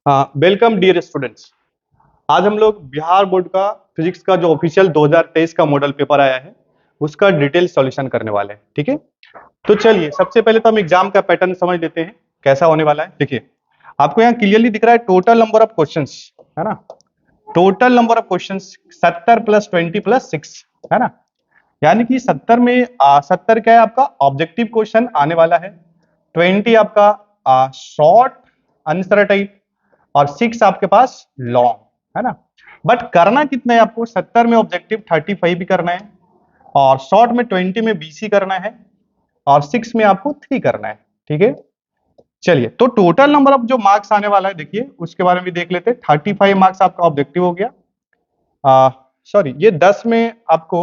हाँ, welcome dear students. आज हम लोग बिहार बोर्ड का फिजिक्स का जो ऑफिशियल 2023 का मॉडल पेपर आया है उसका डिटेल सॉल्यूशन करने वाले हैं। ठीक है, तो चलिए सबसे पहले तो हम एग्जाम का पैटर्न समझ लेते हैं कैसा होने वाला है। देखिए, आपको यहाँ क्लियरली दिख रहा है टोटल नंबर ऑफ क्वेश्चंस, है ना। टोटल नंबर ऑफ क्वेश्चंस 70 + 20 + 6, है ना। यानी कि 70 में 70 क्या है आपका ऑब्जेक्टिव क्वेश्चन आने वाला है, 20 आपका शॉर्ट आंसर टाइप और 6 आपके पास लॉन्ग, है ना। बट करना कितना है आपको, 70 में ऑब्जेक्टिव 35 भी करना है और शॉर्ट में 20 में 20 ही करना है और 6 में आपको 3 करना है। ठीक है, चलिए तो टोटल नंबर ऑफ जो मार्क्स आने वाला है देखिए उसके बारे में भी देख लेते हैं। 35 मार्क्स आपका ऑब्जेक्टिव हो गया, सॉरी ये 10 में आपको,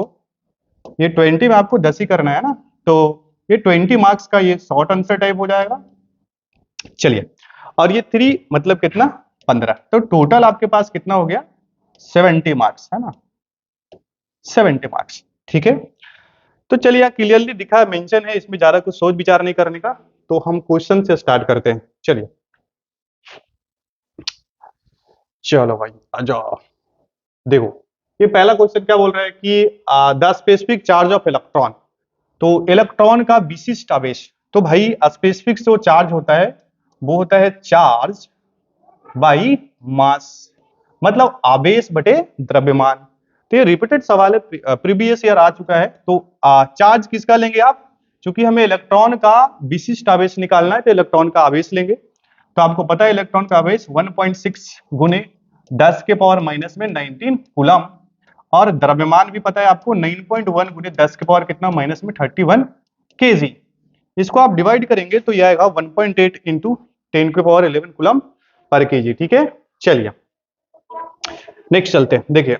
ये 20 में आपको 10 ही करना है ना, तो ये 20 मार्क्स का ये शॉर्ट आंसर टाइप हो जाएगा। चलिए, और ये 3 मतलब कितना 15, तो टोटल आपके पास कितना हो गया 70 मार्क्स, है ना, 70 मार्क्स। ठीक है, तो चलिए यहाँ क्लियरली दिखा है, मेंशन है, इसमें ज्यादा कुछ सोच विचार नहीं करने का, तो हम क्वेश्चन से स्टार्ट करते हैं। चलिए चलो भाई आ जाओ। देखो ये पहला क्वेश्चन क्या बोल रहा है कि the specific charge of electron, तो इलेक्ट्रॉन का विशिष्ट आवेश। तो भाई स्पेसिफिक जो चार्ज होता है वो होता है चार्ज बाई मास, मतलब आवेश बटे द्रव्यमान। तो ये रिपीटेड सवाल है, प्रीवियस ईयर आ चुका है। तो चार्ज किसका लेंगे आप, क्योंकि हमें इलेक्ट्रॉन का विशिष्ट आवेश निकालना है तो इलेक्ट्रॉन का आवेश लेंगे। तो आपको पता है इलेक्ट्रॉन का आवेश 1.6 गुने 10 के पावर माइनस में 19 कूलम, और द्रव्यमान भी पता है आपको 9.1 गुने 10 के पावर कितना माइनस में 31 केजी। इसको आप डिवाइड करेंगे तो यह आएगा 1.8 इंटू 10 के पावर 11 कूलम पर केजी। ठीक है, चलिए नेक्स्ट चलते हैं। देखिए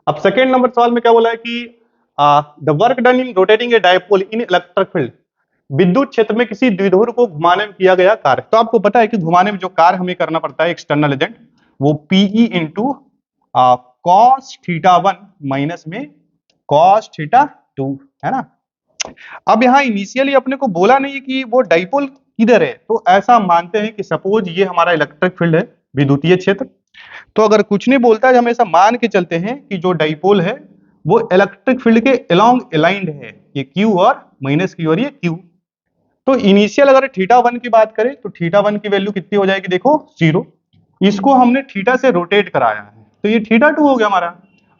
अब सेकेंड नंबर सवाल में क्या बोला है कि the work done in rotating A dipole in electric field, विद्युत क्षेत्र में किसी द्विध्रुव को घुमाने में किया गया कार्य। तो आपको पता है कि घुमाने में जो कार्य हमें करना पड़ता है एक्सटर्नल एजेंट, वो PE into cos theta 1 minus में कॉस थीटा 2, है ना। अब यहाँ इनिशियली अपने को बोला नहीं कि वो डाइपोल किधर है, तो ऐसा मानते हैं कि सपोज ये हमारा इलेक्ट्रिक फील्ड है, विद्युतीय क्षेत्र। तो अगर कुछ नहीं बोलता है, हम ऐसा मान के चलते हैं कि जो डाइपोल है वो इलेक्ट्रिक फील्ड के अलोंग अलाइंड है, ये क्यू और माइनस क्यू और ये क्यू। तो इनिशियल अगर थीटा 1 की बात करें तो थीटा 1 की वैल्यू कितनी हो जाएगी, देखो 0। इसको हमने थीटा से रोटेट कराया है तो ये थीटा 2 हो गया हमारा।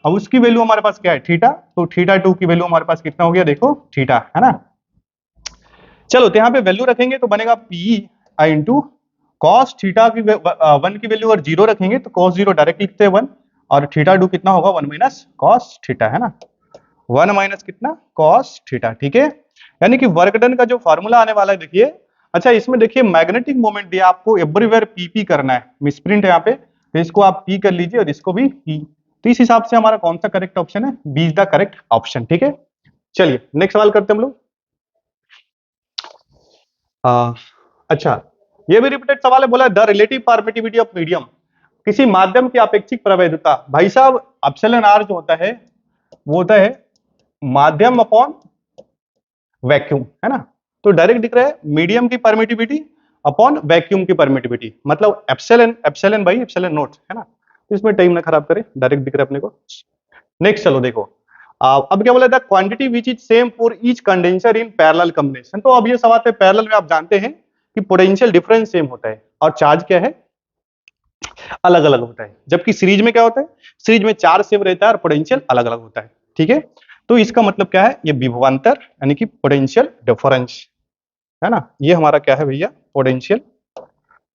अब उसकी वैल्यू हमारे पास क्या है थीटा, तो थीटा 2 की वैल्यू हमारे पास कितना हो गया, देखो थीटा, है ना। चलो तो यहाँ पे वैल्यू रखेंगे तो बनेगा P I into cos theta की 1 की वैल्यू अगर 0 रखेंगे तो कॉस 0 डायरेक्ट लिखते हैं 1, और थीटा 2 कितना होगा 1 माइनस कॉस थीटा, है ना, 1 माइनस कितना कॉस थीटा। ठीक है, यानी कि वर्क डन का जो फार्मूला आने वाला है देखिए। अच्छा इसमें देखिए मैग्नेटिक मोमेंट दिया आपको, एवरीवेयर पीपी करना है, मिसप्रिंट है यहाँ पे, तो इसको आप पी कर लीजिए और इसको भी पी। तो इस हिसाब से हमारा कौन सा करेक्ट ऑप्शन है, B is the correct option. ठीक है, चलिए नेक्स्ट सवाल करते हैं हम लोग। अच्छा ये भी रिपीटेड सवाल है, बोला the relative permittivity of medium, किसी माध्यम की अपेक्षिक प्रवैधता। भाई साहब एप्सिलॉन आर जो होता है वो होता है माध्यम अपॉन वैक्यूम, है ना। तो डायरेक्ट दिख रहा है मीडियम की परमिटिविटी अपॉन वैक्यूम की परमिटिविटी, मतलब epsilon epsilon by epsilon not, है ना। तो इसमें टाइम ना खराब करें, डायरेक्ट दिख रहा है अपने को। नेक्स्ट चलो देखो, अब क्या बोला था, quantity which is same for each condenser in parallel combination. तो अब ये सवाल है, पैरेलल में आप जानते हैं कि पोटेंशियल डिफरेंस सेम होता है और चार्ज क्या है अलग अलग होता है, जबकि सीरीज में क्या होता है, सीरीज में चार्ज सेम रहता है और पोटेंशियल अलग अलग होता है। ठीक है, तो इसका मतलब क्या है, ये विभवांतर यानी कि पोटेंशियल डिफरेंस, है ना। ये हमारा क्या है भैया पोटेंशियल,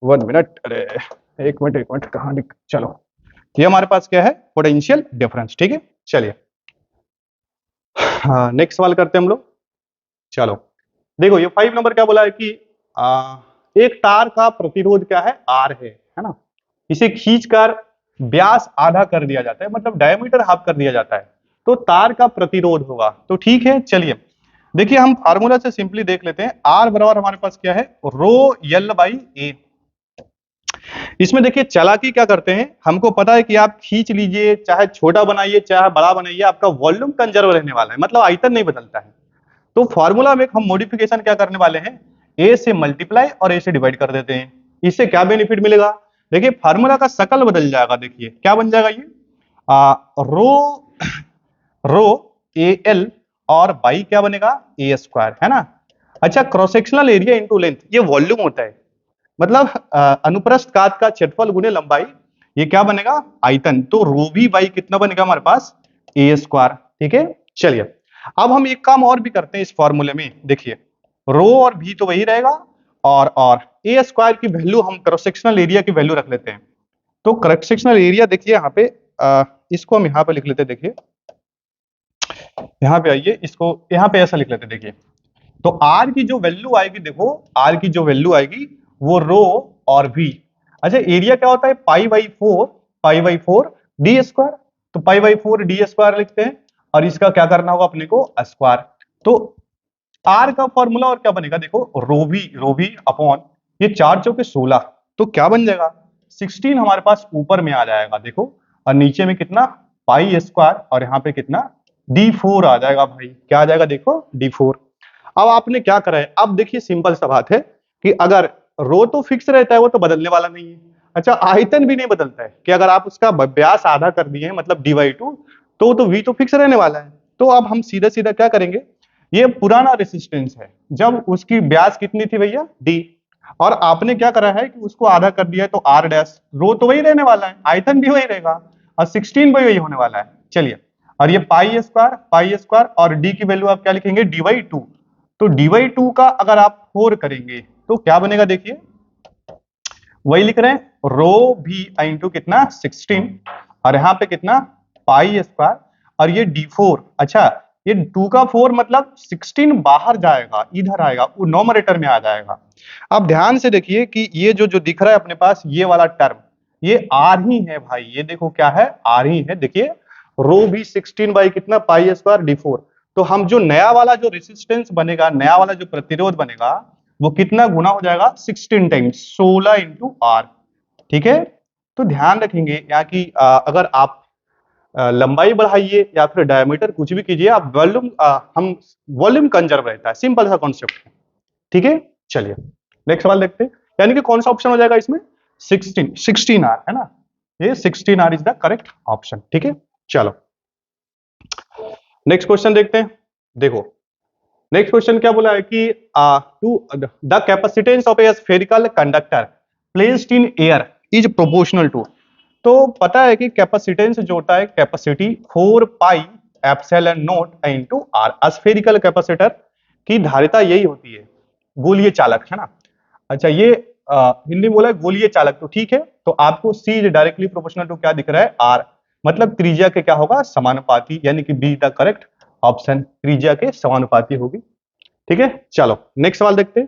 1 मिनट, अरे एक मिनट कहाँ चलो, ये हमारे पास क्या है पोटेंशियल डिफरेंस। ठीक है, चलिए हाँ नेक्स्ट सवाल करते हैं हम लोग। चलो देखो ये 5 नंबर क्या बोला है कि एक तार का प्रतिरोध क्या है आर है ना, इसे खींचकर व्यास आधा कर दिया जाता है, मतलब डायमीटर हाफ कर दिया जाता है, तो तार का प्रतिरोध होगा। तो ठीक है चलिए देखिए हम फार्मूला से सिंपली देख लेते हैं, आर बराबर हमारे पास क्या है रो एल बाई ए। इसमें देखिए चालाकी क्या करते हैं, हमको पता है कि आप खींच लीजिए चाहे छोटा बनाइए चाहे बड़ा बनाइए, आपका वॉल्यूम कंजर्व रहने वाला है, मतलब आयतन नहीं बदलता है। तो फॉर्मूला में हम मॉडिफिकेशन क्या करने वाले हैं, ए से मल्टीप्लाई और ए से डिवाइड कर देते हैं। इससे क्या बेनिफिट मिलेगा? देखिए फार्मूला का शकल बदल जाएगा। देखिए क्या बन जाएगा ये, रो रो ए एल और बाई क्या बनेगा, ए स्क्वायर, है ना। अच्छा, cross sectional area into length, ये वॉल्यूम होता है, मतलब अनुप्रस्थ काट का क्षेत्रफल गुने लंबाई, ये क्या बनेगा, आयतन। तो रो वी बाई कितना बनेगा हमारे पास, ए स्क्वायर। ठीक है, चलिए अब हम एक काम और भी करते हैं इस फॉर्मूले में। देखिए रो और भी तो वही रहेगा, और ए स्क्वायर की वैल्यू हम क्रॉस सेक्शनल एरिया की वैल्यू रख लेते हैं। तो क्रॉस सेक्शनल एरिया देखिए यहाँ पे, इसको हम यहाँ पे लिख लेते हैं। देखिए यहाँ पे आइए, इसको यहाँ पे ऐसा लिख लेते हैं। देखिए तो आर की जो वैल्यू आएगी, देखो आर की जो वैल्यू आएगी वो रो और वी। अच्छा, एरिया क्या होता है, pi by four D square. तो pi by four D square लिखते हैं, और इसका क्या करना होगा अपने को, स्क्वायर। तो आर का फॉर्मूला और क्या बनेगा, देखो रो वी अपॉन ये 4 चौके 16, तो क्या बन जाएगा 16 हमारे पास ऊपर में आ जाएगा। देखो और नीचे में कितना, पाई स्क्वायर, और यहाँ पे कितना d4 आ जाएगा। भाई क्या आ जाएगा, देखो d4। अब आपने क्या करा है, अब देखिए सिंपल सा बात है कि अगर रो तो फिक्स रहता है, वो तो बदलने वाला नहीं है। अच्छा, आयतन भी नहीं बदलता है कि अगर आप उसका व्यास आधा कर दिए हैं, मतलब dy2, तो v तो फिक्स रहने वाला है। तो अब हम सीधा सीधा क्या करेंगे, ये पुराना रेसिस्टेंस है, जब उसकी व्यास कितनी थी भैया, d, और आपने क्या करा है कि उसको आधा कर दिया है, तो r डैश, रो तो वही रहने वाला है, आयतन भी वही रहेगा, और 16 भी वही होने वाला है। चलिए, और ये पाई स्क्वायर और d की वैल्यू आप क्या लिखेंगे, dy2। तो dy2 का अगर आप 4 करेंगे तो क्या बनेगा, देखिए वही लिख रहे हैं, रो भी इंटू कितना 16, और यहाँ पे कितना पाई स्क्वायर, और ये d4। अच्छा, ये 2 का 4 मतलब 16 बाहर जाएगा, इधर आएगा, वो नोमरेटर में आ जाएगा। अब ध्यान से देखिए कि ये जो जो दिख रहा है अपने पास, ये वाला टर्म ये आर ही है भाई, ये देखो क्या है, आर ही है। देखिए रो भी 16 बाई कितना, पाई स्क्वायर d4। तो हम जो नया वाला जो रेसिस्टेंस बनेगा, नया वाला जो प्रतिरोध बनेगा, वो कितना गुना हो जाएगा, 16 टाइम्स, 16 इंटू आर। ठीक है, तो ध्यान रखेंगे यहाँ की अगर आप लंबाई बढ़ाइए या फिर डायमीटर कुछ भी कीजिए, आप वॉल्यूम हम वॉल्यूम कंजर्व रहता है, सिंपल सा कॉन्सेप्ट है। ठीक है, चलिए नेक्स्ट सवाल देखते हैं। यानी कि कौन सा ऑप्शन हो जाएगा इसमें, 16 आर, है ना, ये 16 R is the correct option. ठीक है, चलो नेक्स्ट क्वेश्चन देखते हैं। देखो नेक्स्ट क्वेश्चन क्या बोला है कि to the capacitance of a spherical conductor placed in air is proportional to. तो पता है कि कैपेसिटेंस जो होता है, capacity 4 pi epsilon naught into R. Spherical capacitor की धारिता यही होती है, गोलीय चालक, है ना। अच्छा, ये हिंदी में बोला है गोलीय चालक, तो ठीक है। तो आपको सी इज डायरेक्टली प्रोपोर्शनल टू क्या दिख रहा है, आर, मतलब त्रिज्या के क्या होगा, समानुपाती, यानी कि बी द करेक्ट ऑप्शन, त्रिज्या के समानुपाती होगी। ठीक है, चलो नेक्स्ट सवाल देखते हैं।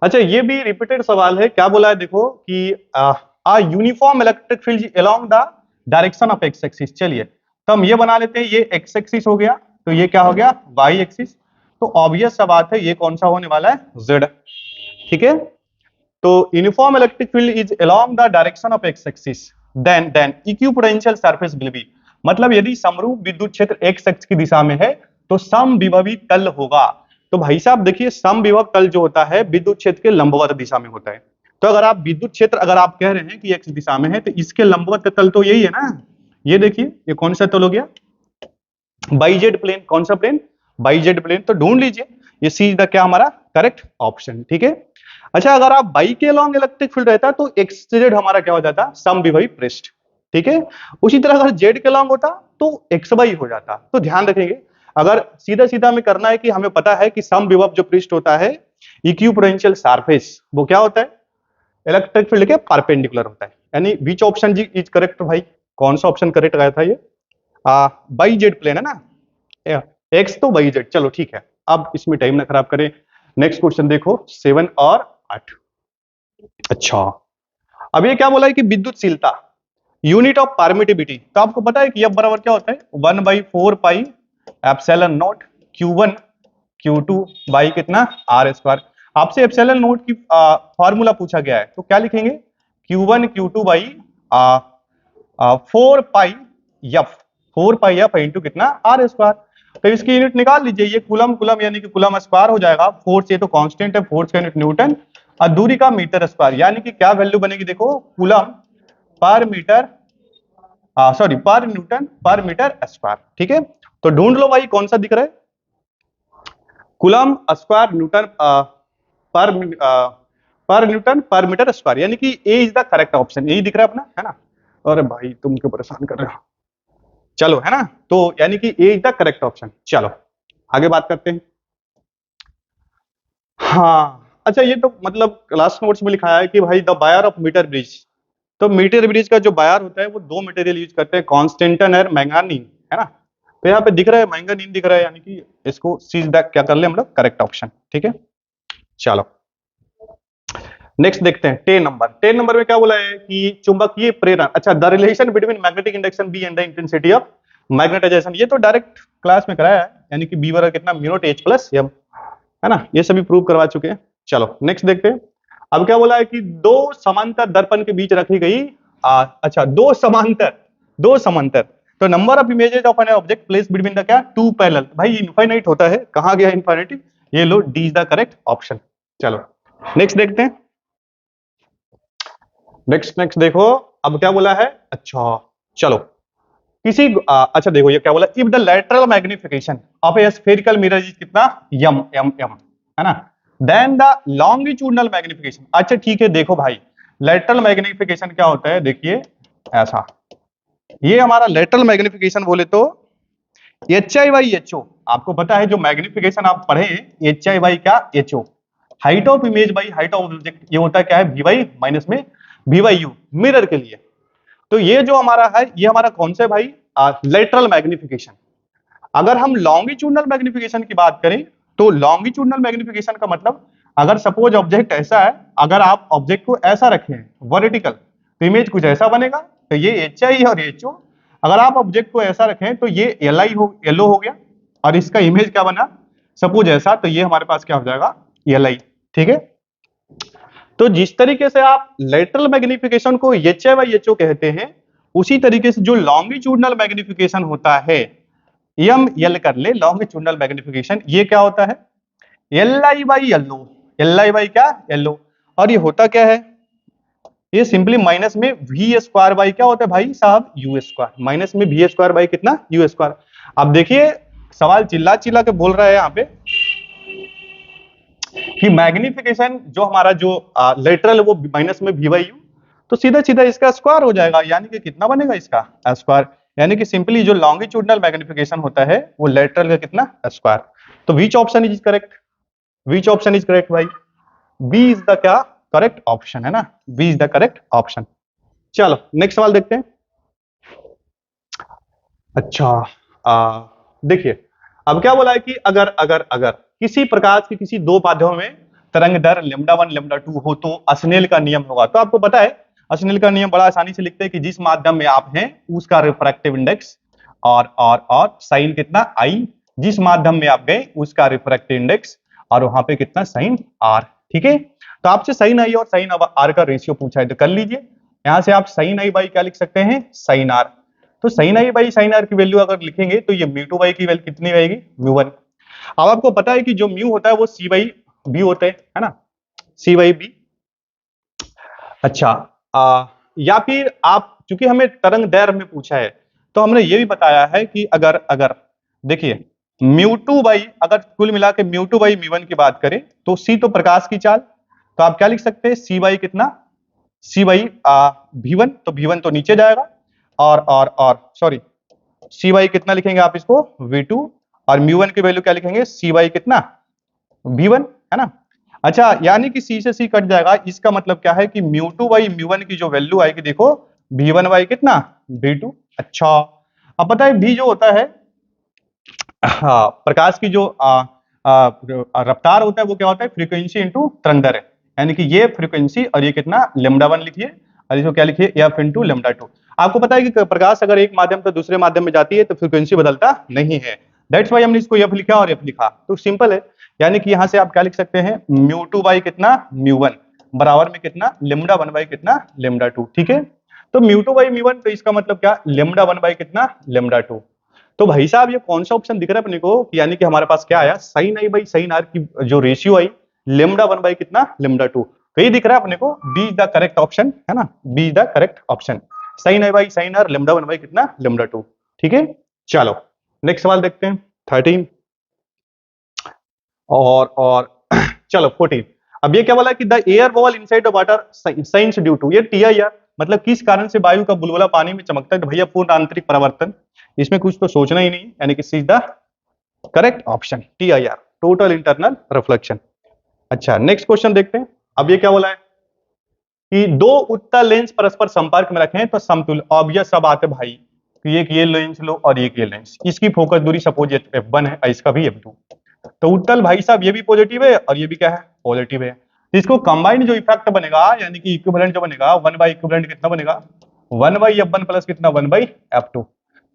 अच्छा, ये भी रिपीटेड सवाल है। क्या बोला है, देखो कि a uniform electric field along the direction of X axis. चलिए तो हम ये बना लेते हैं, ये एक्स एक्सिस हो गया, तो ये क्या हो गया, वाई एक्सिस। तो ऑब्वियस सा बात है, ये कौन सा होने वाला है, जेड। ठीक है, तो uniform electric field is along the direction of X axis, then equipotential surface will be, मतलब यदि समरूप विद्युत क्षेत्र एक्स एक्स की दिशा में है तो समविभवी तल होगा। तो भाई साहब देखिए, समविभव तल जो होता है विद्युत क्षेत्र के लंबवत दिशा में होता है। तो अगर आप विद्युत क्षेत्र अगर आप कह रहे हैं कि एक्स दिशा में है, तो इसके लंबवत तल तो यही है ना। ये देखिए ये कौन सा तल हो गया, बाईजेड प्लेन। कौन सा प्लेन, बाईजेड प्लेन। तो ढूंढ लीजिए, ये सी द क्या हमारा करेक्ट ऑप्शन। ठीक है, अच्छा अगर आप बाई के अलोंग इलेक्ट्रिक फील्ड रहता तो एक्स जेड हमारा क्या हो जाता, समविभवी पृष्ठ। ठीक है, उसी तरह अगर जेड के अलोंग होता तो एक्स वाई हो जाता। तो ध्यान रखेंगे, अगर सीधा सीधा में करना है कि हमें पता है कि समविभव जो पृष्ठ होता है, इक्विपोटेंशियल सरफेस, वो क्या होता है, इलेक्ट्रिक फील्ड के परपेंडिकुलर होता है। यानी which option G is correct, भाई कौन सा ऑप्शन करेक्ट गया था, ये बाई जेड प्लेन है ना, एक्स तो बाई जेड। चलो ठीक है, अब इसमें टाइम ना खराब करें, नेक्स्ट क्वेश्चन देखो 7 और 8। अच्छा, अब ये क्या बोला है कि विद्युतशीलता यूनिट ऑफ परमिटिविटी। तो आपको पता है कि F बराबर क्या होता है, 1/4 पाई epsilon not Q1 Q2 by कितना R स्क्वायर। आपसे एप्सिलॉन नॉट की फॉर्मूला पूछा गया है, तो क्या लिखेंगे, Q1 Q2 by 4 pi F, 4 pi F into कितना R स्क्वायर। तो इसकी यूनिट निकाल लीजिए, ये कूलम कूलम यानी कि कूलम स्क्वायर हो जाएगा, फोर्स ये तो कांस्टेंट है, फोर्स का यूनिट न्यूटन और दूरी का मीटर स्क्वायर, यानी कि क्या वैल्यू बनेगी देखो, कूलम पर मीटर, सॉरी पर न्यूटन पर मीटर स्क्वायर। ठीक है, तो ढूंढ लो भाई कौन सा दिख रहा है, कूलम स्क्वायर न्यूटन पर पर न्यूटन पर मीटर स्क्वायर, यानी कि A is the correct option, यही दिख रहा है अपना, है ना। अरे भाई तुम क्यों परेशान कर रहे हो, चलो है ना, तो यानी कि A is the correct option. चलो आगे बात करते हैं। हाँ अच्छा, ये तो मतलब क्लास नोट्स में लिखा है कि भाई the wire of metre bridge, तो मीटर ब्रिज का जो बायर होता है वो दो मटेरियल यूज करते हैं, कॉन्स्टेंटन और मैंगानीन, है ना। तो यहाँ पे दिख रहा है मैंगानीन दिख रहा है, यानी कि इसको सीधा क्या कर ले हम लोग, करेक्ट ऑप्शन। ठीक है, चलो नेक्स्ट देखते हैं 10 नंबर। 10 नंबर में क्या बोला है कि चुंबकीय प्रेरण, अच्छा the relation between magnetic induction B and the intensity of magnetisation, ये तो डायरेक्ट क्लास में कराया है, यानी कि बी बराबर कितना mu naught H plus M, है ना, ये सभी प्रूव करवा चुके हैं। चलो नेक्स्ट देखते हैं। अब क्या बोला है कि दो समांतर दर्पण के बीच रखी गई अच्छा दो समांतर, तो number of images of an object place between the क्या, टू पैरेलल, भाई इनफाइनाइट होता है, कहां गया इनफाइनाइट, ये लो D is the correct option. चलो नेक्स्ट देखते हैं, नेक्स्ट देखो। अब क्या बोला है, अच्छा चलो किसी अच्छा देखो ये क्या बोला, if the lateral magnification of a spherical mirror is कितना, यम एम एम, है ना, देन द लॉन्गिट्यूडनल मैग्निफिकेशन, अच्छा ठीक है देखो भाई, लेटरल मैग्निफिकेशन क्या होता है, देखिए ऐसा, ये हमारा लेटरल मैग्निफिकेशन बोले तो H I by H O, आपको पता है जो मैग्निफिकेशन आप पढ़े एच आई बाई क्या H O, height of image by height of object, ये होता है क्या है वी बाई माइनस में वी बाई यू मिरर के लिए। तो ये जो हमारा है ये हमारा कौन सा है भाई, लेटरल मैग्निफिकेशन। अगर हम लॉन्गिट्यूडनल मैग्निफिकेशन की बात करें तो लॉन्गिट्यूडनल मैग्निफिकेशन का मतलब, अगर सपोज ऑब्जेक्ट ऐसा है, अगर आप ऑब्जेक्ट को ऐसा रखें वर्टिकल तो इमेज कुछ ऐसा बनेगा, तो ये एच आई और एच ओ, अगर आप ऑब्जेक्ट को ऐसा रखें तो ये एल आई हो, एल ओ हो गया, और इसका इमेज क्या बना, सपोज ऐसा, तो ये हमारे पास क्या हो जाएगा एल आई। ठीक है, तो जिस तरीके से आप लेटरल मैग्निफिकेशन को H I by H O कहते हैं, उसी तरीके से जो लॉन्गिट्यूडनल मैग्निफिकेशन होता है, एम एल कर ले, लॉन्गिट्यूडनल मैग्निफिकेशन ये क्या होता है, L I by L O, L I by क्या एल ओ, और ये होता क्या है, ये सिंपली माइनस में वी स्क्वायर बाई क्या होता है भाई साहब, यू स्क्वायर, माइनस में वी स्क्वायर बाई कितना, यू स्क्वायर। अब देखिए सवाल चिल्ला चिल्ला के बोल रहा है यहाँ पे कि मैग्निफिकेशन जो हमारा जो लेटरल वो माइनस में वी बाई यू, तो सीधा सीधा इसका स्क्वायर हो जाएगा, यानी कि कितना बनेगा इसका स्क्वायर, यानी कि सिंपली जो लॉन्गिट्यूडनल मैग्निफिकेशन होता है वो लेटरल का कितना स्क्वायर। तो which option is correct, which option is correct भाई, बी इज द क्या करेक्ट ऑप्शन, है ना, B is the correct option. चलो नेक्स्ट सवाल देखते हैं। अच्छा देखिए अब क्या बोला है कि अगर अगर अगर किसी प्रकाश के किसी दो माध्यमों में तरंग दर लेमडा वन लेमडा टू हो तो अस्नेल का नियम होगा। तो आपको पता है अस्नेल का नियम बड़ा आसानी से लिखते हैं कि जिस माध्यम में आप हैं उसका रिफ्रैक्टिव इंडेक्स और साइन कितना आई, जिस माध्यम में आप गए उसका रिफ्रैक्टिव इंडेक्स और वहां पे कितना साइन आर। ठीक है, तो आपसे साइन आई और साइन आर का रेशियो पूछा है तो कर लीजिए, यहां से आप साइन आई बाई क्या लिख सकते हैं, साइन आर। तो sine I by sine R की वैल्यू अगर लिखेंगे तो ये म्यू टू बाई की वैल्यू कितनी रहेगी, म्यू वन। अब आपको पता है कि जो म्यू होता है वो सी बाई बी होते हैं, है ना, सी बाई बी। अच्छा या फिर आप, चूंकि हमें तरंग दैर्घ्य में पूछा है तो हमने ये भी बताया है कि अगर अगर देखिए म्यू टू बाई, अगर कुल मिला के mu two by mu one की बात करें तो सी तो प्रकाश की चाल, तो आप क्या लिख सकते हैं सी बाई कितना, सी बाई भी वन, तो भी वन तो नीचे जाएगा, और सॉरी सी बाई कितना लिखेंगे आप इसको V2, और म्यू वन की वैल्यू क्या लिखेंगे सी बाई कितना V1, है ना। अच्छा यानी कि सी से सी कट जाएगा, इसका मतलब क्या है कि mu two by mu one की जो वैल्यू आएगी देखो V1 बाई कितना V2। अच्छा अब पता है V जो होता है प्रकाश की जो रफ्तार होता है वो क्या होता है फ्रीक्वेंसी इंटू तरंग दैर्घ्य, यानी कि ये फ्रीक्वेंसी और ये कितना लेमडा वन लिखिए और इसको क्या लिखिए एफ इंटू लेमडा टू। आपको पता है कि प्रकाश अगर एक माध्यम से दूसरे माध्यम में जाती है तो फ्रीक्वेंसी बदलता नहीं है, दैट्स वाई हमने इसको एफ लिखा और एफ लिखा, तो सिंपल है। यानी कि यहां से आप क्या लिख सकते हैं म्यू टू बाई कितना म्यू वन बराबर में कितना लेमडा वन बाई कितना लेमडा टू। ठीक है, तो mu two by mu one, तो इसका मतलब क्या लेमडा वन बाई कितना लेमडा टू। तो भाई साहब ये कौन सा ऑप्शन दिख रहा है अपने को कि यानी कि हमारे पास क्या आया, sine I by sine R की जो रेशियो आई लेमडा 1 बाई कितना लेमडा 2, तो ये दिख रहा है अपने को B is the correct option, है ना, B is the correct option, sine I by sine R lambda 1 by कितना लेमडा 2। ठीक है, चलो नेक्स्ट सवाल देखते हैं 13 और चलो 14। अब ये क्या बोला कि the air bubble inside the water shines due to, ये टीआईआर मतलब किस कारण से वायु का बुलबुला पानी में चमकता है, तो भैया पूर्ण आंतरिक परावर्तन, इसमें कुछ तो सोचना ही नहीं, यानी कि see the correct option TIR, total internal reflection. अच्छा नेक्स्ट क्वेश्चन देखते हैं। अब ये क्या बोला है कि दो उत्तल लेंस परस्पर संपर्क में रखें तो समतुल्य, ऑब्वियस सब आते भाई कि एक ये लेंस लो और एक ये लेंस, इसकी फोकस दूरी सपोज f1 है और इसका भी f2, तो उत्तल भाई साहब ये भी पॉजिटिव है और ये भी क्या है पॉजिटिव है, इसको कंबाइंड जो इफेक्ट बनेगा यानी कि इक्विवेलेंट जो बनेगा 1 बाई इक्विवेलेंट कितना बनेगा 1 बाई f1 प्लस कितना 1 बाई f2,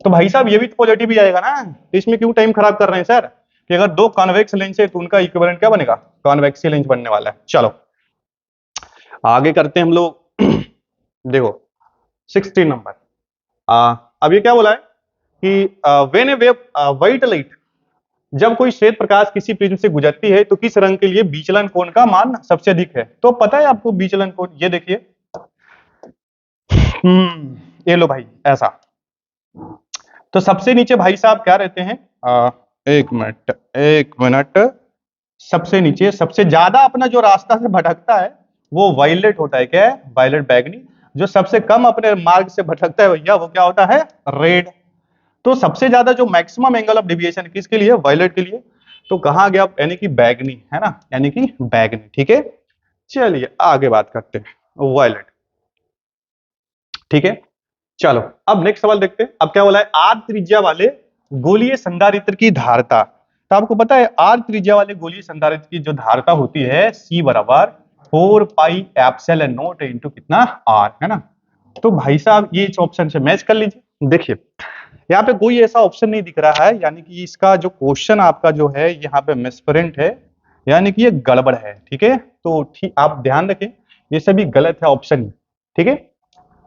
तो भाई साहब ये भी तो पॉजिटिव ही आएगा ना, तो इसमें क्यों टाइम खराब कर रहे हैं सर, कि अगर दो कॉन्वेक्स लेंस है तो उनका इक्विवेलेंट क्या बनेगा कॉन्वेक्स लेंस बनने वाला है। चलो आगे करते हैं हम लोग देखो 16 नंबर। अब ये क्या बोला है कि when A wave white light, जब कोई श्वेत प्रकाश किसी प्रिज्म से गुजरती है तो किस रंग के लिए विचलन कोण का मान सबसे अधिक है, तो पता है आपको विचलन कोण, ये देखिए ये लो भाई ऐसा, तो सबसे नीचे भाई साहब क्या रहते हैं, एक मिनट, सबसे नीचे सबसे ज्यादा अपना जो रास्ता से भटकता है वो वायलेट होता है, क्या है वायलेट बैगनी, जो सबसे कम अपने मार्ग से भटकता है भैया वो क्या होता है रेड, तो सबसे ज्यादा जो मैक्सिमम एंगल ऑफ डेविएशन किसके लिए वायलेट के लिए, तो कहां गया यानी कि बैगनी, है ना, यानी कि बैगनी। ठीक है चलिए आगे बात करते हैं वायलेट। ठीक है चलो अब नेक्स्ट सवाल देखते हैं। अब क्या बोला है आर त्रिज्या वाले गोलीय संधारित्र की धारता, तो आपको पता है आर त्रिज्या वाले गोलीय संधारित्र की जो धारता होती है सी बराबर 4 पाई एप्सिलॉन नॉट इनटू कितना आर, है ना, तो भाई साहब ये इस ऑप्शन से मैच कर लीजिए। देखिए यहाँ पे कोई ऐसा ऑप्शन नहीं दिख रहा है, यानी कि इसका जो क्वेश्चन आपका जो है यहाँ पे मिसप्रिंट है, यानी कि ये गड़बड़ है। ठीक है तो ठीक आप ध्यान रखें ये सभी गलत है ऑप्शन। ठीक है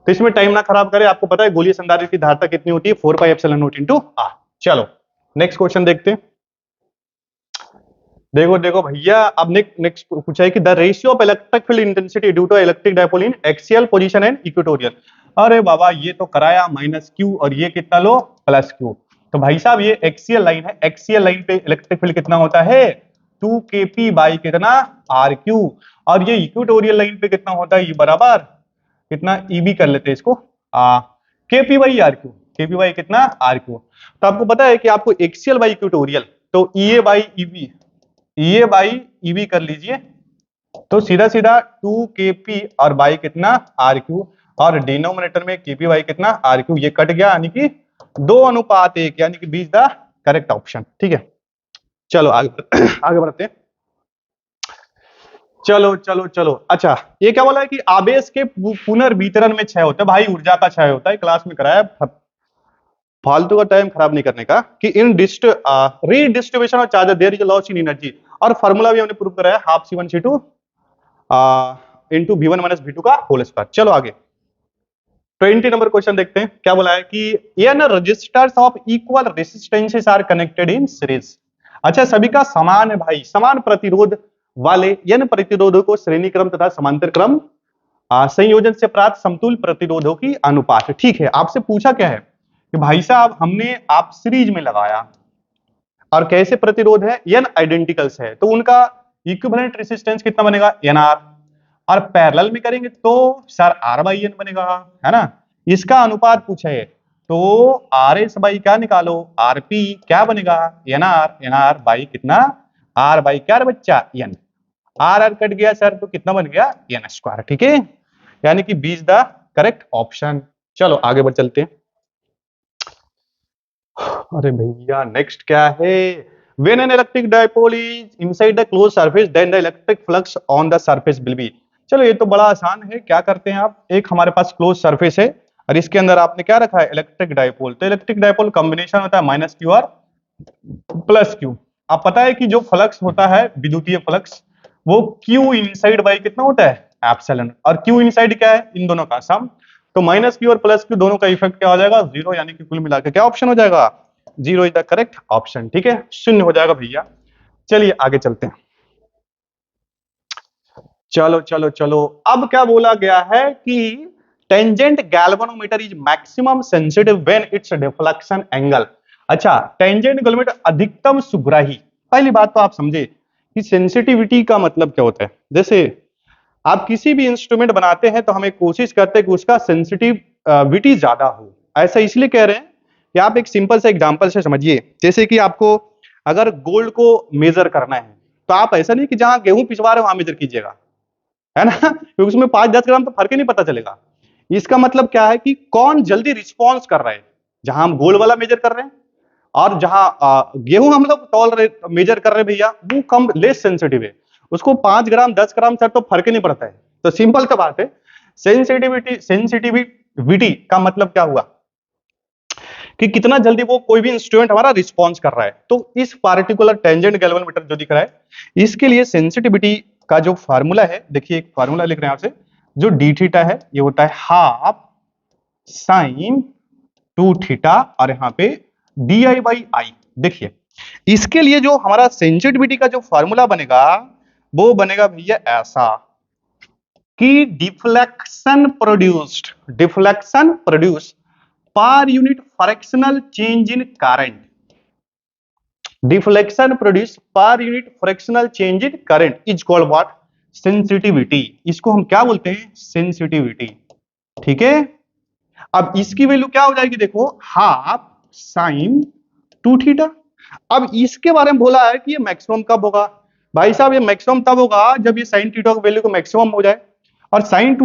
तो इसमें टाइम ना खराब करें, आपको पता है गोलीय संधारित्र की धारता कितनी होती है 4 pi epsilon naught into R. चलो नेक्स्ट क्वेश्चन देखते हैं। देखो देखो भैया अब नेक्स्ट पूछा है कि the ratio of electric field intensity due to electric dipole in axial position and equatorial, अरे बाबा ये तो कराया माइनस क्यू और ये कितना लो प्लस क्यू, तो भाई साहब ये एक्सियल लाइन है, एक्सियल लाइन पे इलेक्ट्रिक फील्ड कितना होता है 2 kp बाई कितना आर क्यू, और ये इक्वेटोरियल लाइन पे कितना होता है ये बराबर कितना ईबी कर लेते हैं इसको KP by R Q, KP by कितना आर क्यू, तो आपको पता है कि आपको एक्सियल बाई इक्वेटोरियल तो ईए बाई ईबी, ये बाई ईवी कर लीजिए, तो सीधा सीधा 2 kp और बाई कितना आर क्यू, और डिनोमिनेटर में kp बाई कितना आर क्यू, ये कट गया यानी कि 2:1 यानी कि B is the correct option. ठीक है चलो आगे आगे बढ़ते हैं। चलो चलो चलो अच्छा ये क्या बोला है कि आवेश के पुनर्वितरण में क्षय होता है, भाई ऊर्जा का क्षय होता है, क्लास में कराया, फालतू का टाइम खराब नहीं करने का, कि in redistribution of charge there is loss in energy, और फार्मूला भी हमने प्रूव कराया half C1C2 into V1 minus V2 का होल स्क्वायर। चलो आगे 20 नंबर क्वेश्चन देखते हैं। क्या बोला है कि N resistors of equal resistances are connected in series, अच्छा सभी का समान है भाई, समान प्रतिरोध वाले एन प्रतिरोधों को श्रेणी क्रम तथा समांतर क्रम संयोजन से प्राप्त समतुल्य प्रतिरोधों की अनुपात। ठीक है आपसे पूछा क्या है कि भाई साहब हमने आप सीरीज में लगाया और कैसे प्रतिरोध है एन आइडेंटिकल्स है, तो उनका इक्विवेलेंट रेसिस्टेंस कितना बनेगा एन आर, और पैरेलल में करेंगे तो सर आर बाई एन बनेगा, है ना, इसका अनुपात पूछा है तो आर एस बाई क्या निकालो आर पी क्या बनेगा एन आर बाई कितना आर बाई क्या बच्चा एन, आर आर कट गया सर तो कितना बन गया एन स्क्वायर। ठीक है यानी कि B is the correct option. चलो आगे बढ़ चलते हैं। अरे भैया नेक्स्ट क्या है, when an electric dipole is inside the closed surface then the electric flux on the surface will be, चलो ये तो बड़ा आसान है, क्या करते हैं आप, एक हमारे पास क्लोज सरफेस है और इसके अंदर आपने क्या रखा है इलेक्ट्रिक डायपोल, तो इलेक्ट्रिक डायपोल कॉम्बिनेशन होता है माइनस क्यू और प्लस क्यू, आप पता है कि जो फ्लक्स होता है विद्युतीय फ्लक्स वो क्यू इनसाइड बाई कितना होता है एप्सिलॉन, और क्यू इनसाइड क्या है इन दोनों का सम, तो माइनस क्यू और प्लस क्यू दोनों का इफेक्ट क्या हो जाएगा जीरो, यानी कि कुल मिलाकर क्या ऑप्शन हो जाएगा zero is the correct option. ठीक है, शून्य हो जाएगा भैया। चलिए आगे चलते हैं। चलो चलो चलो, अब क्या बोला गया है कि tangent galvanometer is maximum sensitive when it's deflection angle. अच्छा, टेंजेंट गैल्वेनोमीटर अधिकतम सुग्राही। पहली बात तो आप समझे कि सेंसिटिविटी का मतलब क्या होता है। जैसे आप किसी भी इंस्ट्रूमेंट बनाते हैं तो हमें कोशिश करते हैं कि उसका सेंसिटिविटी ज्यादा हो। ऐसा इसलिए कह रहे हैं कि आप एक सिंपल से एग्जांपल से समझिए। जैसे कि आपको अगर गोल्ड को मेजर करना है तो आप ऐसा नहीं कि जहां गेहूं पिसवा रहे हो वहां मेजर कीजिएगा, है ना, क्योंकि उसमें 5-10 ग्राम तो फर्क ही नहीं पता चलेगा। इसका मतलब क्या है कि कौन जल्दी रिस्पॉन्स कर रहा है। जहां हम गोल्ड वाला मेजर कर रहे हैं और जहां गेहूं हम लोग टॉल मेजर कर रहे हैं भैया, वो कम लेस सेंसिटिव है। उसको 5 ग्राम 10 ग्राम सर तो फर्क ही नहीं पड़ता है। तो सिंपल सा बात है, सेंसिटिविटी का मतलब क्या हुआ कि कितना जल्दी वो कोई भी इंस्ट्रूमेंट हमारा रिस्पॉन्स कर रहा है। तो इस पार्टिकुलर टेंजेंट गैल्वेनोमीटर जो दिख रहा है, इसके लिए सेंसिटिविटी का जो फार्मूला है, देखिए एक फार्मूला लिख रहे हैं आपसे, जो डी थीटा है ये होता है हाफ साइन 2 थीटा, और यहाँ पे डी आई बाई आई। देखिए इसके लिए जो हमारा सेंसिटिविटी का जो फार्मूला बनेगा वो बनेगा भैया ऐसा कि deflection produce per unit fractional change in current. Deflection produce per unit fractional change in current is called what? Sensitivity. इसको हम क्या बोलते हैं? सेंसिटिविटी। ठीक है, अब इसकी वैल्यू क्या हो जाएगी? देखो हाफ साइन 2 थीटा। अब इसके बारे में बोला है कि ये मैक्सिमम कब होगा? भाई साहब ये मैक्सिमम तब होगा जब ये साइन थीटा की वैल्यू को मैक्सिमम हो जाए। और साइन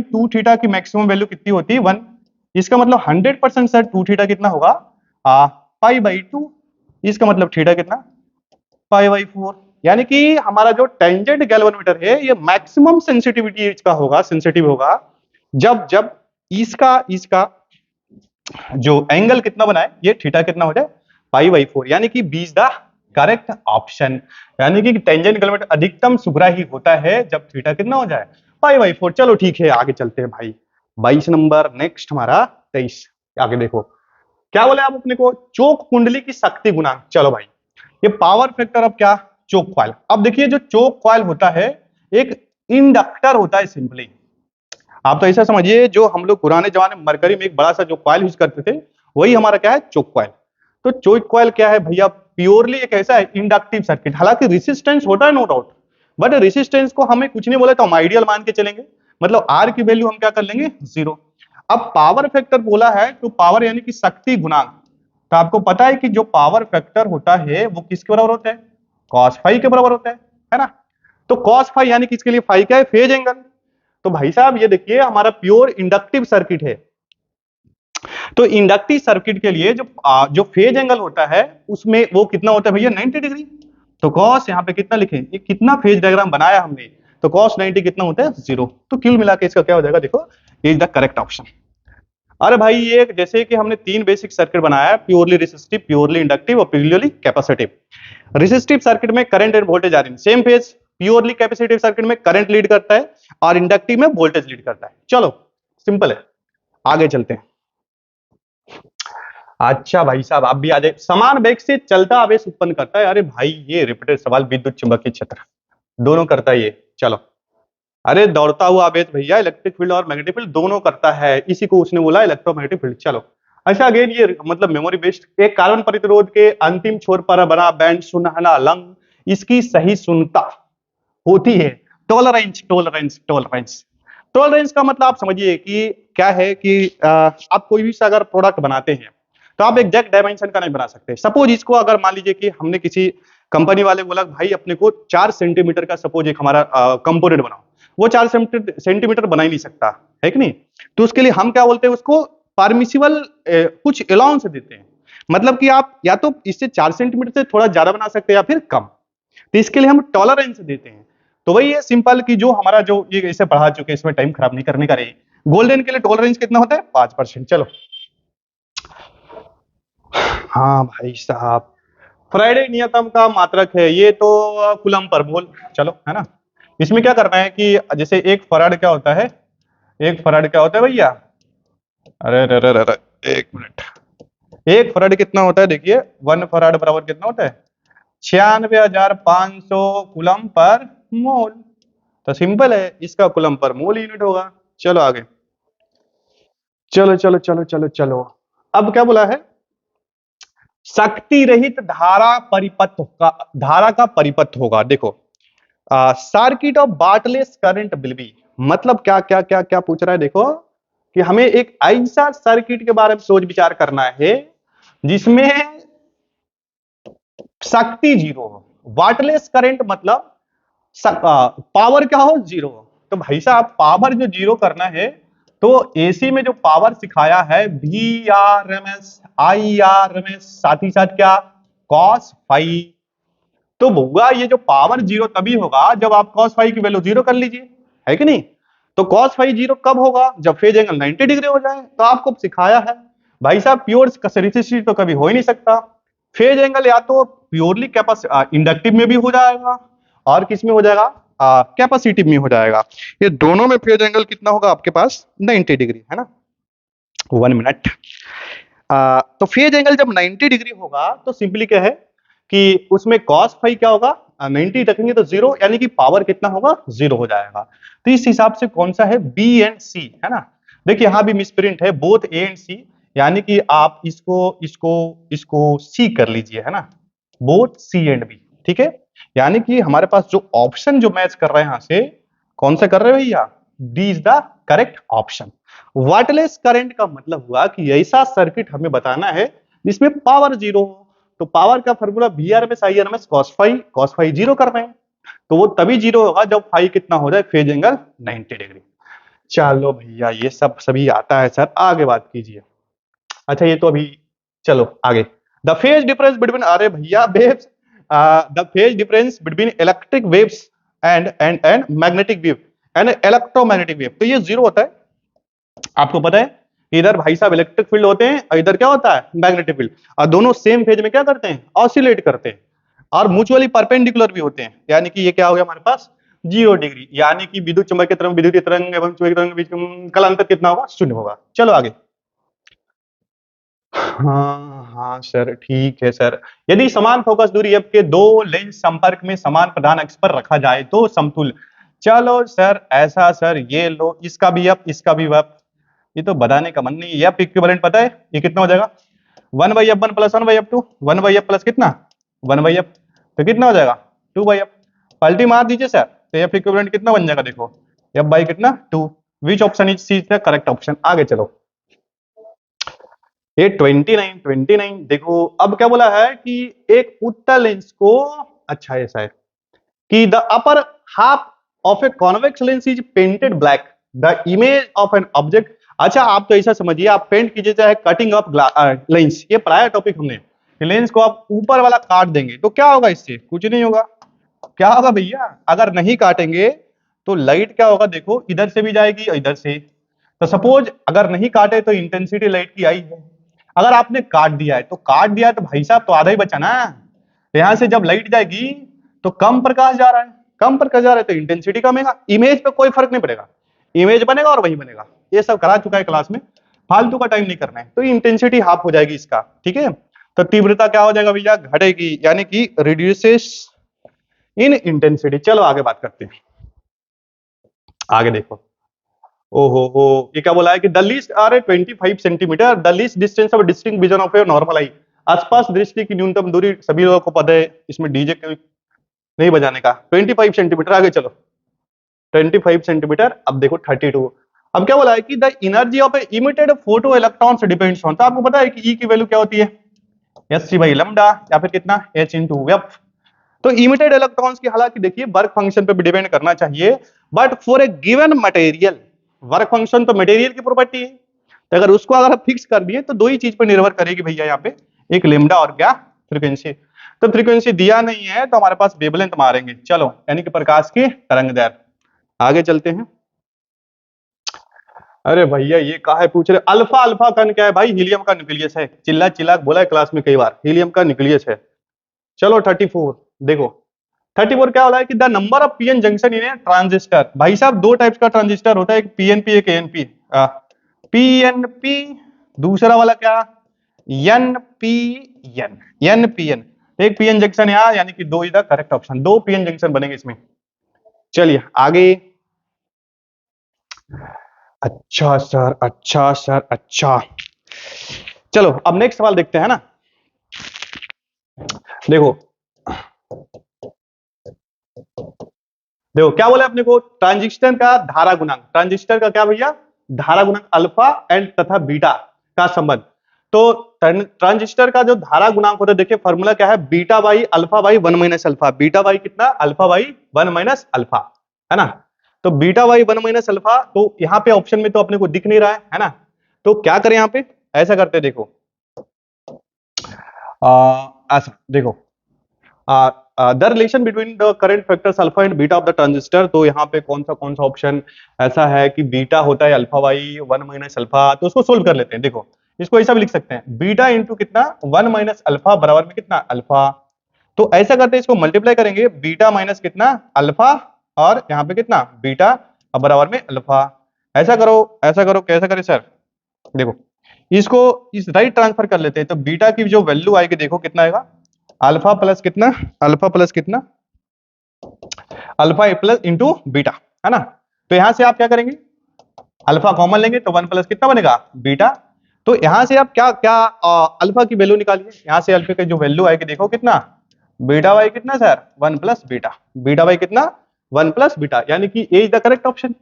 2 थीटा की मैक्सिमम वैल्यू कितनी होती है? 1। इसका मतलब 100% सर 2 थीटा कितना होगा? Pi by 2। इसका मतलब थीटा कितना? पाई बाई 4। यानी कि हमारा जो टेंजेंट गैल्वेनोमीटर है ये मैक्सिमम सेंसिटिविटी इसका होगा, सेंसिटिव होगा, जब जब इसका इसका जो एंगल कितना बनाए, ये थीटा कितना हो जाए? Pi by 4। यानी कि B is the correct option. यानी कि टेंजेंट गैल्वेनोमीटर अधिकतम सुग्राही होता है जब थीटा कितना हो जाए? Pi by 4। चलो ठीक है, आगे चलते हैं भाई। 22 नंबर नेक्स्ट हमारा 23। आगे देखो क्या बोले आप अपने को, चोक कुंडली की शक्ति गुणांक। चलो भाई ये पावर फैक्टर ऑफ क्या? Choke coil. अब देखिए जो चोक कॉइल होता है एक इंडक्टर होता है सिंपली। आप तो ऐसा समझिए जो हम लोग पुराने जमाने में मरकरी में एक बड़ा सा जो कॉइल यूज करते थे, वही हमारा क्या है? Choke coil. तो चोक कॉइल क्या है भैया? प्योरली एक ऐसा है इंडक्टिव सर्किट। हालांकि रेसिस्टेंस होता है नो डाउट, बट रेसिस्टेंस को हमें कुछ नहीं बोले तो हम आइडियल मान के चलेंगे। मतलब आर की वैल्यू हम क्या कर लेंगे? 0। अब पावर फैक्टर बोला है तो पावर यानी कि शक्ति गुणांक। तो आपको पता है कि जो पावर फैक्टर होता है वो किसके बराबर होता है? cos फाई के बराबर होता है ना। तो cos फाई यानी कि इसके लिए फाई क्या है? Phase angle. तो भाई साहब ये देखिए हमारा प्योर इंडक्टिव सर्किट है। तो इंडक्टिव सर्किट के लिए जो फेज एंगल होता है उसमें वो कितना होता है भैया? 90 डिग्री। तो cos यहाँ पे कितना लिखें? ये कितना फेज डायग्राम बनाया हमने, तो cos 90 कितना होता है? 0। तो कुल मिला के इसका क्या हो जाएगा? देखो इज द करेक्ट ऑप्शन। अरे भाई ये जैसे कि हमने 3 बेसिक सर्किट बनाया है, प्योरली रेसिस्टिव, प्योरली इंडक्टिव और प्योरली कैपेसिटिव। रेसिस्टिव सर्किट में करंट एंड वोल्टेज आ रही है same phase, purely capacitive circuit में करंट लीड करता है और इंडक्टिव में वोल्टेज लीड करता है। चलो सिंपल है, आगे चलते हैं। अच्छा भाई साहब आप भी आ जाए। समान वेग से चलता आवेश उत्पन्न करता है। अरे भाई ये रिपीटेड सवाल, विद्युत चुंबकीय क्षेत्र दोनों करता है ये। चलो अरे दौड़ता हुआ आवेश भैया इलेक्ट्रिक फील्ड और मैग्नेटिक फील्ड दोनों करता है, इसी को उसने बोला इलेक्ट्रोमैग्नेटिक फील्ड। चलो अच्छा अगेन ये मतलब मेमोरी बेस्ड। एक कार्बन प्रतिरोध के अंतिम छोर पर बना बैंड सुनहला लंग, इसकी सही सुनता होती है टॉलरेंस। टॉलरेंस टॉलरेंस टॉलरेंस का मतलब आप समझिए कि क्या है कि आप कोई भी अगर प्रोडक्ट बनाते हैं तो आप एग्जैक्ट डायमेंशन का नहीं बना सकते। सपोज इसको अगर मान लीजिए कि हमने किसी कंपनी वाले बोला भाई अपने को 4 सेंटीमीटर का सपोज एक हमारा कंपोनेंट बनाओ, वो 4 सेंटीमीटर बना ही नहीं सकता है कि नहीं। तो उसके लिए हम क्या बोलते हैं? उसको परमिसिबल कुछ अलाउंस देते हैं। मतलब कि आप या तो इससे 4 सेंटीमीटर से थोड़ा ज्यादा बना सकते हैं या फिर कम। तो इसके लिए हम टॉलरेंस देते हैं। तो वही है सिंपल कि जो हमारा जो ये इसे पढ़ा चुके, इसमें टाइम खराब नहीं करने का रहे। गोल्डन के लिए टॉलरेंस कितना होता है? 5%। चलो हाँ भाई साहब, फ्राइडे नियतम का मात्रक है ये तो कूलम पर मोल। चलो है ना, इसमें क्या करना है कि जैसे एक फराड क्या होता है? एक फराड क्या होता है भैया? अरे अरे अरे अरे एक मिनट, एक फराड कितना होता है, देखिए 1 फराड बराबर कितना होता है, 96,500 कूलम पर मोल। तो सिंपल है, इसका कूलम पर मोल यूनिट होगा। चलो आगे, चलो चलो चलो चलो चलो। अब क्या बोला है, शक्ति रहित धारा परिपथ का, धारा का परिपथ होगा। देखो, circuit of wattless current will be, मतलब क्या क्या क्या क्या पूछ रहा है, देखो कि हमें एक ऐसा सर्किट के बारे में सोच विचार करना है जिसमें शक्ति जीरो हो। वाटलेस करंट मतलब पावर क्या हो, जीरो हो। तो भाई साहब पावर जो जीरो करना है, तो एसी में जो पावर सिखाया है VRMS IRMS, साथ ही साथ क्या, कॉस फाई। तो भैया ये जो पावर जीरो तभी होगा जब आप कॉस फाई की वैल्यू जीरो कर लीजिए, है कि नहीं। तो कॉस फाई जीरो कब होगा, जब फेज एंगल 90 डिग्री हो जाए। तो आपको सिखाया है भाई साहब, प्योर रेसिस्टिविटी तो कभी हो ही नहीं सकता। फेज एंगल या तो प्योरली इंडक्टिव में भी हो जाएगा और किस में हो जाएगा, कैपेसिटिव में हो जाएगा। ये दोनों में फेज एंगल कितना होगा आपके पास, 90 डिग्री, है ना। 1 मिनट। तो फेज एंगल जब 90 डिग्री होगा तो सिंपली क्या है कि उसमें कॉस फाई क्या होगा, 90 रखेंगे तो जीरो, यानी कि पावर कितना होगा, जीरो हो जाएगा। तो इस हिसाब से कौन सा है, बी एंड सी, है ना। देखिए यहां भी मिसप्रिंट है, बोथ ए एंड सी, यानी कि आप इसको इसको इसको सी कर लीजिए, है ना, बोथ सी एंड बी, ठीक है। यानी कि हमारे पास जो ऑप्शन जो मैच कर रहे हैं यहां से, कौन सा कर रहे हो भैया, D is the correct option. Wattless current का मतलब हुआ कि ऐसा सर्किट हमें बताना है जिसमें पावर जीरो हो। तो पावर का formula VRMS IRMS cos phi zero कर रहे हैं, तो वो तभी जीरो होगा जब फाई कितना हो जाए, फेज एंगल 90 डिग्री। चलो भैया ये सब सभी आता है सर, आगे बात कीजिए। अच्छा ये तो अभी, चलो आगे। द फेज डिफरेंस बिटवीन, अरे भैया waves, the phase difference between electric waves and magnetic wave and electromagnetic wave, तो ये जीरो होता है। आपको पता है इधर भाई साहब इलेक्ट्रिक फील्ड होते हैं और इधर क्या होता है, मैग्नेटिक फील्ड, और दोनों सेम फेज में क्या करते हैं, ऑसिलेट करते हैं और म्यूचुअली परपेंडिकुलर भी होते हैं। यानी कि ये क्या हो गया हमारे पास, 0 डिग्री, यानी कि विद्युत चुंबकीय तरंग, विद्युतीय तरंग एवं चुंबकीय तरंग के बीच का अंतर कितना होगा, शून्य होगा। चलो आगे। हाँ हाँ सर, ठीक है सर। यदि समान फोकस दूरी एफ के दो लेंस संपर्क में समान प्रधान अक्ष पर रखा जाए तो समतुल्य। चलो सर ऐसा, सर ये लो, इसका भी एफ इसका भी एफ, ये तो बताने का मन नहीं है। एफ इक्विवेलेंट पता है ये कितना हो जाएगा, 1/f1 plus 1/f2, 1/f plus कितना, 1/f, तो कितना हो जाएगा, 2/f। पलटी मार दीजिए सर, तो एफ इक्विवेलेंट कितना बन जाएगा, देखो एफ बाई कितना 2। विच option is see the correct option. आगे चलो, ये 29 देखो। अब क्या बोला है कि एक उत्तल लेंस को, अच्छा ऐसा है कि the upper half of a convex lens is painted black, the image of an object. अच्छा आप तो ऐसा समझिए, आप पेंट कीजिए चाहे कटिंग ऑफ लेंस, ये पढ़ाया टॉपिक हमने। लेंस को आप ऊपर वाला काट देंगे तो क्या होगा, इससे कुछ नहीं होगा। क्या होगा भैया, अगर नहीं काटेंगे तो लाइट क्या होगा, देखो इधर से भी जाएगी और इधर से। तो सपोज अगर नहीं काटे तो इंटेंसिटी लाइट की आई है, अगर आपने काट दिया है तो काट दिया है तो भाई साहब तो आधा ही बचा ना। तो यहां से जब लाइट जाएगी तो कम प्रकाश जा रहा है, कम प्रकाश जा रहा है तो इंटेंसिटी कमेगा, इमेज पे कोई फर्क नहीं पड़ेगा, इमेज बनेगा और वही बनेगा। ये सब करा चुका है क्लास में, फालतू का टाइम नहीं करना है। तो इंटेंसिटी हाफ हो जाएगी इसका, ठीक है। तो तीव्रता क्या हो जाएगा भैया, घटेगी, यानी कि रिड्यूसेस इन इंटेंसिटी। चलो आगे बात करते हैं, आगे देखो। ओहो हो, ये क्या बोला है कि the least are 25 centimetre, the least distance of distinct vision of a normal eye. आसपास दृष्टि की न्यूनतम दूरी सभी लोगों को पता है, इसमें डीजे नहीं बजाने का। 25 सेंटीमीटर, आगे चलो 25 सेंटीमीटर। अब देखो 32। अब क्या बोला है कि the energy of A emitted photo electrons depends on, तो आपको पता है कि ई की वैल्यू क्या होती है, एस सी बाई लैम्डा, या फिर कितना एच इंटू एफ। तो इमिटेड इलेक्ट्रॉन्स की हालांकि देखिए वर्क फंक्शन पे भी डिपेंड करना चाहिए, but for a given material, work function तो मटेरियल की प्रॉपर्टी है, तो अगर उसको अगर आप फिक्स कर दिए तो दो ही चीज पर निर्भर करेगी भैया यहाँ पे, एक लेमडा और क्या, फ्रीक्वेंसी। तो फ्रीक्वेंसी दिया नहीं है तो हमारे पास वेवलेंथ मारेंगे। चलो यानी कि प्रकाश की तरंगदैर्घ्य। आगे चलते हैं। अरे भैया ये कहा है पूछ रहे, अल्फा, अल्फा कण क्या है भाई, हीलियम का न्यूक्लियस है। चिल्ला चिल्ला बोला है क्लास में कई बार, हीलियम का न्यूक्लियस है। चलो 34 देखो, 34 क्या हो रहा है कि the number of PN junction in A transistor. भाई साहब दो टाइप्स का ट्रांजिस्टर होता है, एक पीएनपी एक एएनपी। पीएनपी, दूसरा वाला क्या, N P N, N P N, एक पीएन जंक्शन यहाँ, यानी कि दो इज द करेक्ट ऑप्शन, दो पीएन जंक्शन बनेंगे इसमें। चलिए आगे। अच्छा सर, अच्छा सर, अच्छा। चलो अब नेक्स्ट सवाल देखते हैं ना। देखो देखो क्या बोला अपने को, ट्रांजिस्टर का धारा गुणांक, ट्रांजिस्टर का क्या भैया, धारा गुणांक अल्फा एंड तथा बीटा का संबंध। तो ट्रांजिस्टर का जो धारा गुणांक होता है, देखिए फॉर्मूला क्या है, beta by alpha by one minus alpha, beta by कितना, alpha by one minus alpha, है ना। तो beta by one minus alpha, तो यहाँ पे ऑप्शन में तो अपने को दिख नहीं रहा है ना। तो क्या करें यहाँ पे, ऐसा करते हैं, देखो ऐसा देखो, the relation between the current factors alpha and beta of the transistor. तो यहाँ पे कौन सा ऑप्शन ऐसा है कि बीटा होता है alpha by one minus alpha, तो उसको सोल्व कर लेते हैं। देखो इसको ऐसा भी लिख सकते हैं, बीटा इंटू कितना, वन माइनस अल्फा बराबर में कितना, अल्फा। तो ऐसा करते हैं, इसको मल्टीप्लाई करेंगे, बीटा माइनस कितना, अल्फा, और यहाँ पे कितना, बीटा बराबर में अल्फा। ऐसा करो, ऐसा करो, कैसा करें सर, देखो इसको इस राइट ट्रांसफर कर लेते हैं, तो बीटा की जो वैल्यू आएगी देखो कितना आएगा, अल्फा प्लस कितना, अल्फा प्लस कितना, अल्फा प्लस इंटू बीटा, है ना। तो यहां से आप क्या करेंगे, अल्फा कॉमन लेंगे, तो वन प्लस कितना बनेगा, बीटा। तो यहां से आप क्या क्या अल्फा की वैल्यू निकालिए, यहां से अल्फा की जो वैल्यू आएगी देखो कितना, बीटा बाई कितना sir, one plus beta, beta by कितना, वन प्लस बीटा, यानी कि A is the correct option.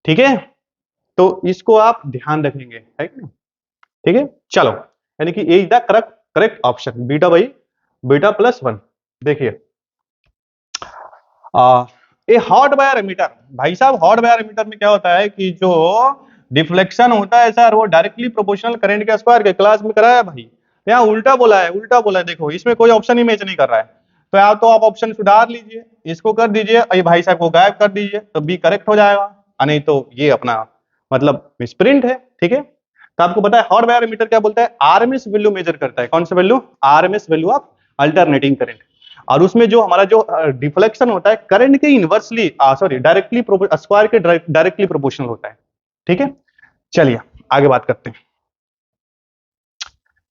ठीक है, तो इसको आप ध्यान रखेंगे, है कि नहीं? ठीक है, चलो, यानी कि A is the correct correct option, beta by beta plus one. देखिए ये हॉट वायर एमीटर, भाई साहब हॉट वायर एमीटर में क्या होता है कि जो डिफ्लेक्शन होता है सर, वो डायरेक्टली प्रोपोर्शनल करंट के स्क्वायर के, क्लास में कराया भाई, यहाँ उल्टा बोला है, उल्टा बोला है, देखो इसमें कोई ऑप्शन ही मैच नहीं कर रहा है। तो या तो आप ऑप्शन सुधार लीजिए, इसको कर दीजिए, ये भाई साहब को गायब कर दीजिए, तो बी करेक्ट हो जाएगा, नहीं तो ये अपना मतलब मिसप्रिंट है। ठीक है, तो आपको पता है हॉट वायर एमीटर क्या बोलता है, आरएमएस वैल्यू मेजर करता है, कौन सा value, RMS value of alternating current. और उसमें जो हमारा जो डिफ्लेक्शन होता है करंट के इनवर्सली, सॉरी डायरेक्टली स्क्वायर के डायरेक्टली प्रोपोर्शनल होता है। ठीक है, चलिए आगे बात करते हैं।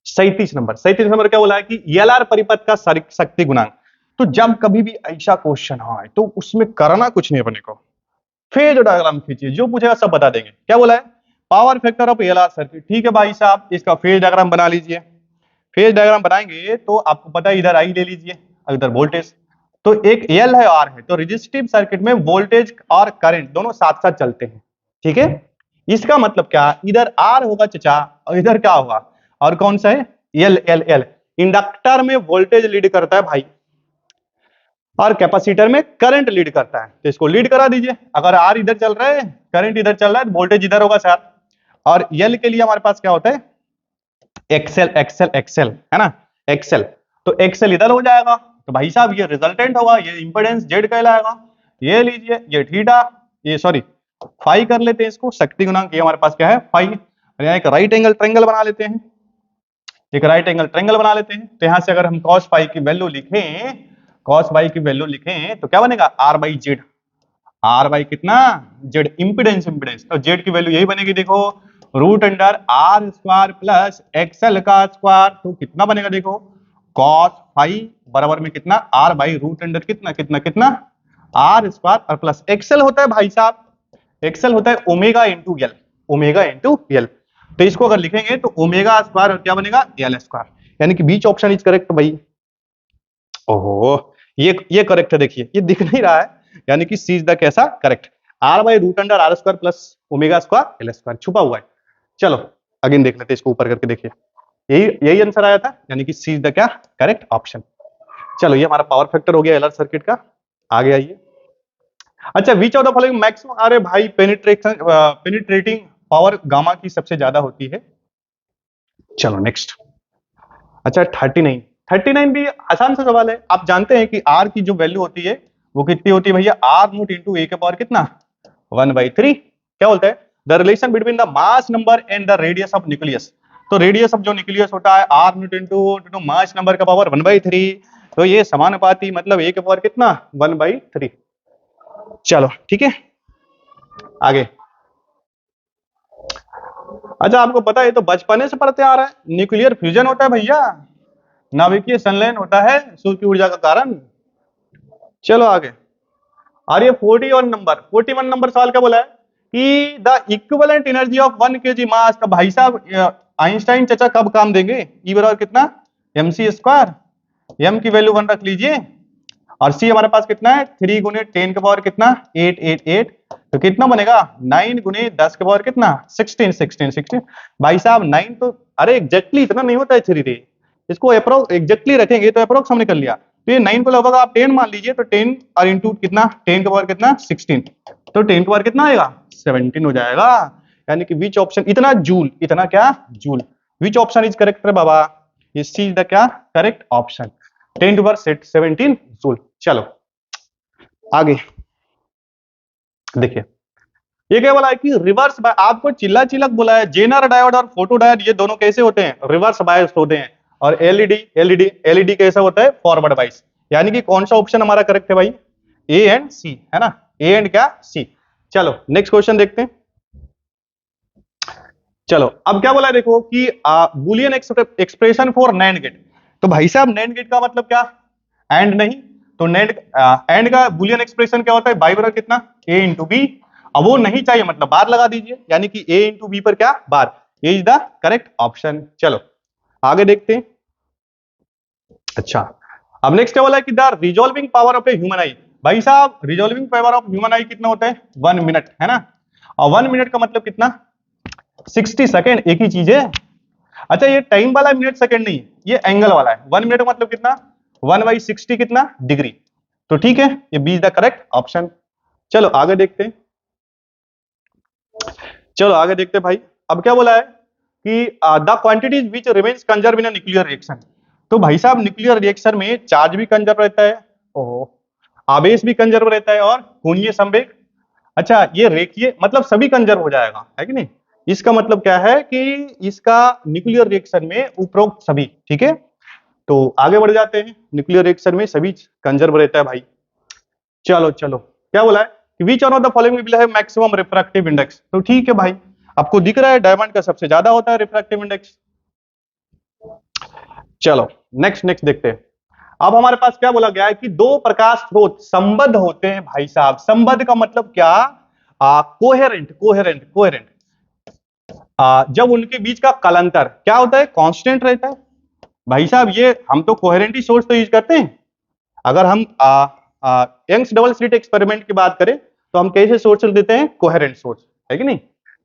37 नंबर क्या बोला है कि एलआर परिपथ का शक्ति गुणांक। तो जब कभी भी ऐसा क्वेश्चन आए तो उसमें करना कुछ नहीं अपने को, फेज डायग्राम खींचिए, जो पूछेगा सब बता देंगे। क्या बोला है, power factor of LR circuit. ठीक है भाई साहब, इसका फेज डायग्राम बना लीजिए। फेज डायग्राम बनाएंगे तो आपको पता है, इधर आई ले लीजिए, इधर वोल्टेज, तो एक एल है आर है, तो रेजिस्टिव सर्किट में वोल्टेज और करंट दोनों साथ साथ चलते हैं। ठीक है, इसका मतलब क्या, इधर आर होगा चचा, और इधर क्या होगा, और कौन सा है, एल एल एल। इंडक्टर में वोल्टेज लीड करता है भाई, और कैपेसिटर में करंट लीड करता है, तो इसको लीड करा दीजिए। अगर आर इधर चल रहा है, करंट इधर चल रहा है, वोल्टेज इधर होगा सर। और एल के लिए हमारे पास क्या होता है, एक्सेल एक्सेल एक्सेल, है ना, एक्सेल। तो एक्सेल इधर हो जाएगा, तो भाई साहब ये रिजल्टेंट होगा, ये इंपेडेंस जेड कहलाएगा। ये लीजिए, ये थीटा, ये सॉरी फाई कर लेते हैं इसको, शक्ति गुणांक ये हमारे पास क्या है, फाई। यहाँ एक राइट एंगल ट्रायंगल बना लेते हैं, एक राइट एंगल ट्रायंगल बना लेते हैं। तो यहां से अगर हम cos फाई की वैल्यू लिखें, cos फाई की वैल्यू लिखें तो क्या बनेगा, R by Z, R by कितना, जेड, इंपिडेंस इंपिडेंस, तो जेड की वैल्यू यही बनेगी, देखो root under R square plus XL का स्क्वायर, तो कितना बनेगा देखो, cos फाई बराबर में कितना, आर बाई रूट अंडर कितना कितना कितना, आर स्क्वायर और प्लस एक्सएल होता है भाई साहब, एक्सएल होता है omega into L, omega into L. तो इसको अगर लिखेंगे तो ओमेगा स्क्वायर और क्या बनेगा, एल स्क्वायर, यानी कि बीच ऑप्शन इज करेक्ट भाई। ओहो, ये करेक्ट है, देखिए ये दिख नहीं रहा है, यानी कि सी इज द कैसा correct, R by root under R square plus omega square L square छुपा हुआ है। चलो अगेन देख लेते हैं, इसको ऊपर करके देखिए, यही यही आंसर आया था, यानी कि सी इज द क्या करेक्ट ऑप्शन। चलो ये हमारा पावर फैक्टर हो गया एलआर सर्किट का। आगे आइए, अच्छा which of the following maximum, अरे भाई पेनिट्रेटिंग पावर गामा की सबसे ज्यादा होती है। चलो नेक्स्ट, अच्छा 39 भी आसान सा सवाल है। आप जानते हैं कि आर की जो वैल्यू होती है वो कितनी होती है भैया, आर नोट इंटू ए के पावर कितना, 1/3। क्या बोलता है, the relation between the mass number and the radius of nucleus. तो रेडियस ऑफ जो न्यूक्लियस होता है R naught into mass number का पावर 1/3, तो ये समानुपाती, मतलब ए के पावर कितना, 1/3। चलो ठीक है, आगे अच्छा आपको पता है ये तो बचपने से पढ़ते आ रहा है, न्यूक्लियर फ्यूजन होता है भैया, नाभिकीय संलयन होता है सूर्य की ऊर्जा का कारण। चलो आगे। और ये 41 नंबर सवाल क्या बोला है कि the equivalent energy of 1 kg मास। तो भाई साहब आइंस्टाइन चाचा कब काम देंगे, ई बराबर कितना, mc², m की वैल्यू 1 रख लीजिए, और c हमारे पास कितना है 3 गुने 10 के पावर कितना 888, तो कितना बनेगा 9 गुने 10 के पावर कितना 16। भाई साहब 9 तो अरे एग्जैक्टली इतना नहीं होता है 3 रे, इसको अप्रोक्स एग्जैक्टली रखेंगे तो अप्रोक्स हमने कर लिया, तो ये 9 को लगभग आप 10 मान लीजिए, तो 10 और इंटू कितना 10 के पावर कितना 16, तो 10 के पावर कितना आएगा 17 हो जाएगा। यानी कि विच ऑप्शन, इतना जूल, इतना क्या joule, which option is correct है बाबा, ये सी इज द क्या correct option, 10 to power 17 joule. चलो आगे देखिए, ये क्या बोला है कि रिवर्स बाय, आपको चिल्ला चिलक बोला है जेनर डायोड और फोटो डायोड ये दोनों कैसे होते हैं, रिवर्स बायस्ड होते हैं, और एलईडी कैसा होता है फॉरवर्ड बायस। यानी कि कौन सा ऑप्शन हमारा करेक्ट है भाई, ए एंड सी है ना, ए एंड क्या सी। चलो नेक्स्ट क्वेश्चन देखते हैं। चलो अब क्या बोला है देखो कि Boolean expression for NAND gate. तो भाई साहब नैंड गेट का मतलब क्या, एंड नहीं, तो नैंड एंड का बुलियन एक्सप्रेशन क्या होता है, बाई बराबर कितना ए इंटू बी। अब वो नहीं चाहिए मतलब बार लगा दीजिए, यानी कि ए इंटू बी पर क्या बार, ए इज द करेक्ट ऑप्शन। चलो आगे देखते हैं। अच्छा अब नेक्स्ट क्या बोला है कि the resolving power of a human आई। भाई साहब रिजॉल्विंग पावर ऑफ ह्यूमन आई कितना होता है 1 मिनट है ना, और 1 मिनट का मतलब कितना 60 सेकेंड, एक ही चीज है। अच्छा ये टाइम वाला मिनट सेकंड नहीं, ये एंगल वाला है, 1 मिनट मतलब कितना 1/60 कितना डिग्री, तो ठीक है ये B is the correct option. चलो आगे देखते हैं, चलो आगे देखते हैं भाई। अब क्या बोला है कि the quantities which remains conserve in a nuclear reaction. तो भाई साहब न्यूक्लियर रिएक्शन में चार्ज भी कंजर्व रहता है, ओहो, आवेश भी कंजर्व रहता है, और कोणीय संवेग, अच्छा ये रेखीय, मतलब सभी कंजर्व हो जाएगा है कि नहीं। इसका मतलब क्या है कि इसका न्यूक्लियर रिएक्शन में उपरोक्त सभी, ठीक है। तो आगे बढ़ जाते हैं, न्यूक्लियर रिएक्शन में सभी कंजर्व रहता है भाई। चलो चलो क्या बोला है कि which one of the following will have maximum refractive index. तो ठीक है भाई, आपको दिख रहा है डायमंड का सबसे ज्यादा होता है रिफ्रैक्टिव इंडेक्स। चलो नेक्स्ट नेक्स्ट देखते हैं। अब हमारे पास क्या बोला गया है कि दो प्रकाश स्रोत संबद्ध होते हैं भाई साहब, संबद्ध का मतलब क्या, कोहेरेंट कोहेरेंट कोहेरेंट, जब उनके बीच का कालांतर क्या होता है कांस्टेंट रहता है। भाई साहब ये हम तो कोहेरेंट ही सोर्स तो यूज करते हैं, अगर हम यंग्स डबल स्लिट एक्सपेरिमेंट की बात करें तो हम कैसे सोर्स देते हैं कोहेरेंट सोर्स, है कि नहीं।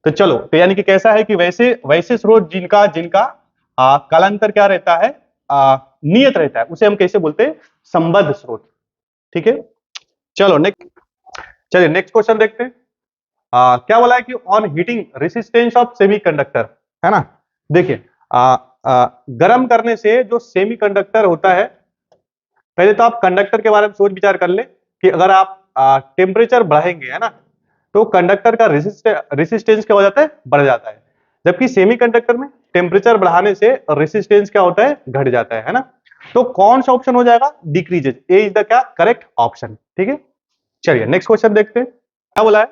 तो चलो तो यानी कि कैसा है कि वैसे वैसे स्रोत जिनका जिनका कालांतर क्या रहता है नियत रहता है, उसे हम कैसे बोलते हैं संबद्ध स्रोत, ठीक है। चलो नेक्स्ट, चलिए नेक्स्ट क्वेश्चन देखते हैं। क्या बोला है कि on heating resistance of semiconductor, है ना। देखिए गर्म करने से जो सेमीकंडक्टर होता है, पहले तो आप कंडक्टर के बारे में सोच विचार कर ले कि अगर आप टेम्परेचर बढ़ाएंगे है ना, तो कंडक्टर का रेसिस्टेंस क्या हो जाता है बढ़ जाता है, जबकि सेमीकंडक्टर में टेम्परेचर बढ़ाने से रेसिस्टेंस क्या होता है घट जाता है ना। तो कौन सा ऑप्शन हो जाएगा डिक्रीजेज, ए इज द क्या करेक्ट ऑप्शन, ठीक है। चलिए नेक्स्ट क्वेश्चन देखते हैं। क्या बोला है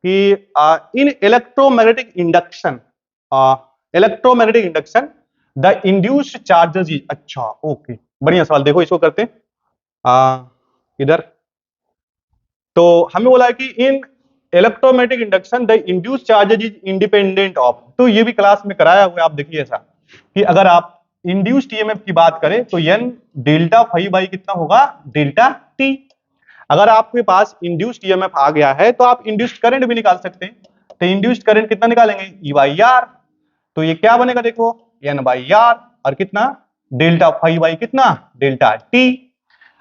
कि in electromagnetic induction the induced charges is, अच्छा ओके बढ़िया सवाल, देखो इसको करते हैं इधर। तो हमें बोला है कि in electromagnetic induction the induce charges is independent of, तो ये भी क्लास में कराया हुआ है, आप देखिए ऐसा कि अगर आप इंड्यूस्ड ईएमएफ की बात करें तो एन डेल्टा फाई बाई कितना होगा डेल्टा टी। अगर आपके पास इंड्यूस्ड ईएमएफ आ गया है तो आप इंड्यूस्ड करंट भी निकाल सकते हैं, तो इंड्यूस्ड करंट कितना निकालेंगे ई बाई आर, तो ये क्या बनेगा देखो एन बाई आर और कितना डेल्टा फाई बाई कितना डेल्टा टी।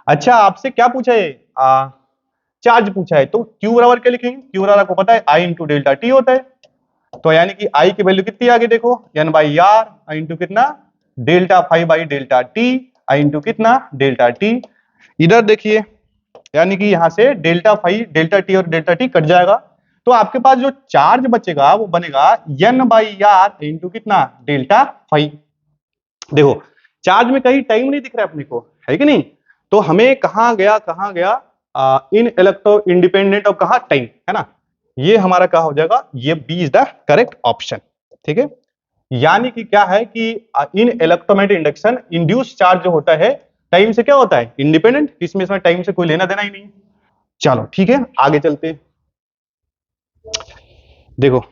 अच्छा आपसे क्या पूछा है चार्ज पूछा है, तो क्यू बराबर क्या लिखेंगे, क्यू बराबर आपको पता है आई इंटू डेल्टा टी होता है, तो यानी कि आई की वैल्यू कितनी आगे देखो N by R I into कितना delta five by delta T I into कितना डेल्टा टी। इधर देखिए यानी कि यहां से डेल्टा फाइव डेल्टा टी और डेल्टा टी कट जाएगा, तो आपके पास जो चार्ज बचेगा वो बनेगा एन बाई आर इंटू कितना डेल्टा फाइव। देखो चार्ज में कहीं टाइम नहीं दिख रहा है अपने को, है कि नहीं, तो हमें कहा गया इन इलेक्ट्रो इंडिपेंडेंट ऑफ कहा टाइम, है ना, ये हमारा क्या हो जाएगा, ये B is the correct option. ठीक है। यानी कि क्या है कि in electromagnetic induction induce charge जो होता है टाइम से क्या होता है, इंडिपेंडेंट, इसमें टाइम से कोई लेना देना ही नहीं। चलो ठीक है, आगे चलते हैं। देखो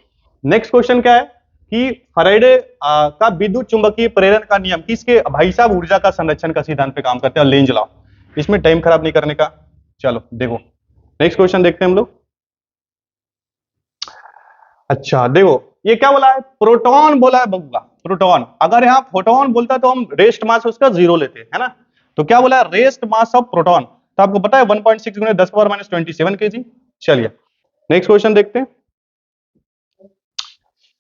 नेक्स्ट क्वेश्चन क्या है कि फैराडे का विद्युत चुंबकीय प्रेरण का नियम किसके भाई साहब ऊर्जा का संरक्षण का सिद्धांत पे काम करते हैं, लेंज लॉ। इसमें टाइम खराब नहीं करने का। चलो देखो नेक्स्ट क्वेश्चन देखते हैं हम लोग। अच्छा देखो ये क्या बोला है, प्रोटॉन बोला है बबुआ, प्रोटॉन। अगर यहाँ फोटोन बोलता तो हम रेस्ट मास उसका 0 लेते है ना। तो क्या बोला है, रेस्ट मास ऑफ प्रोटॉन, तो आपको पता है 1.6 गुणे 10⁻⁻27 kg। चलिए नेक्स्ट क्वेश्चन देखते हैं।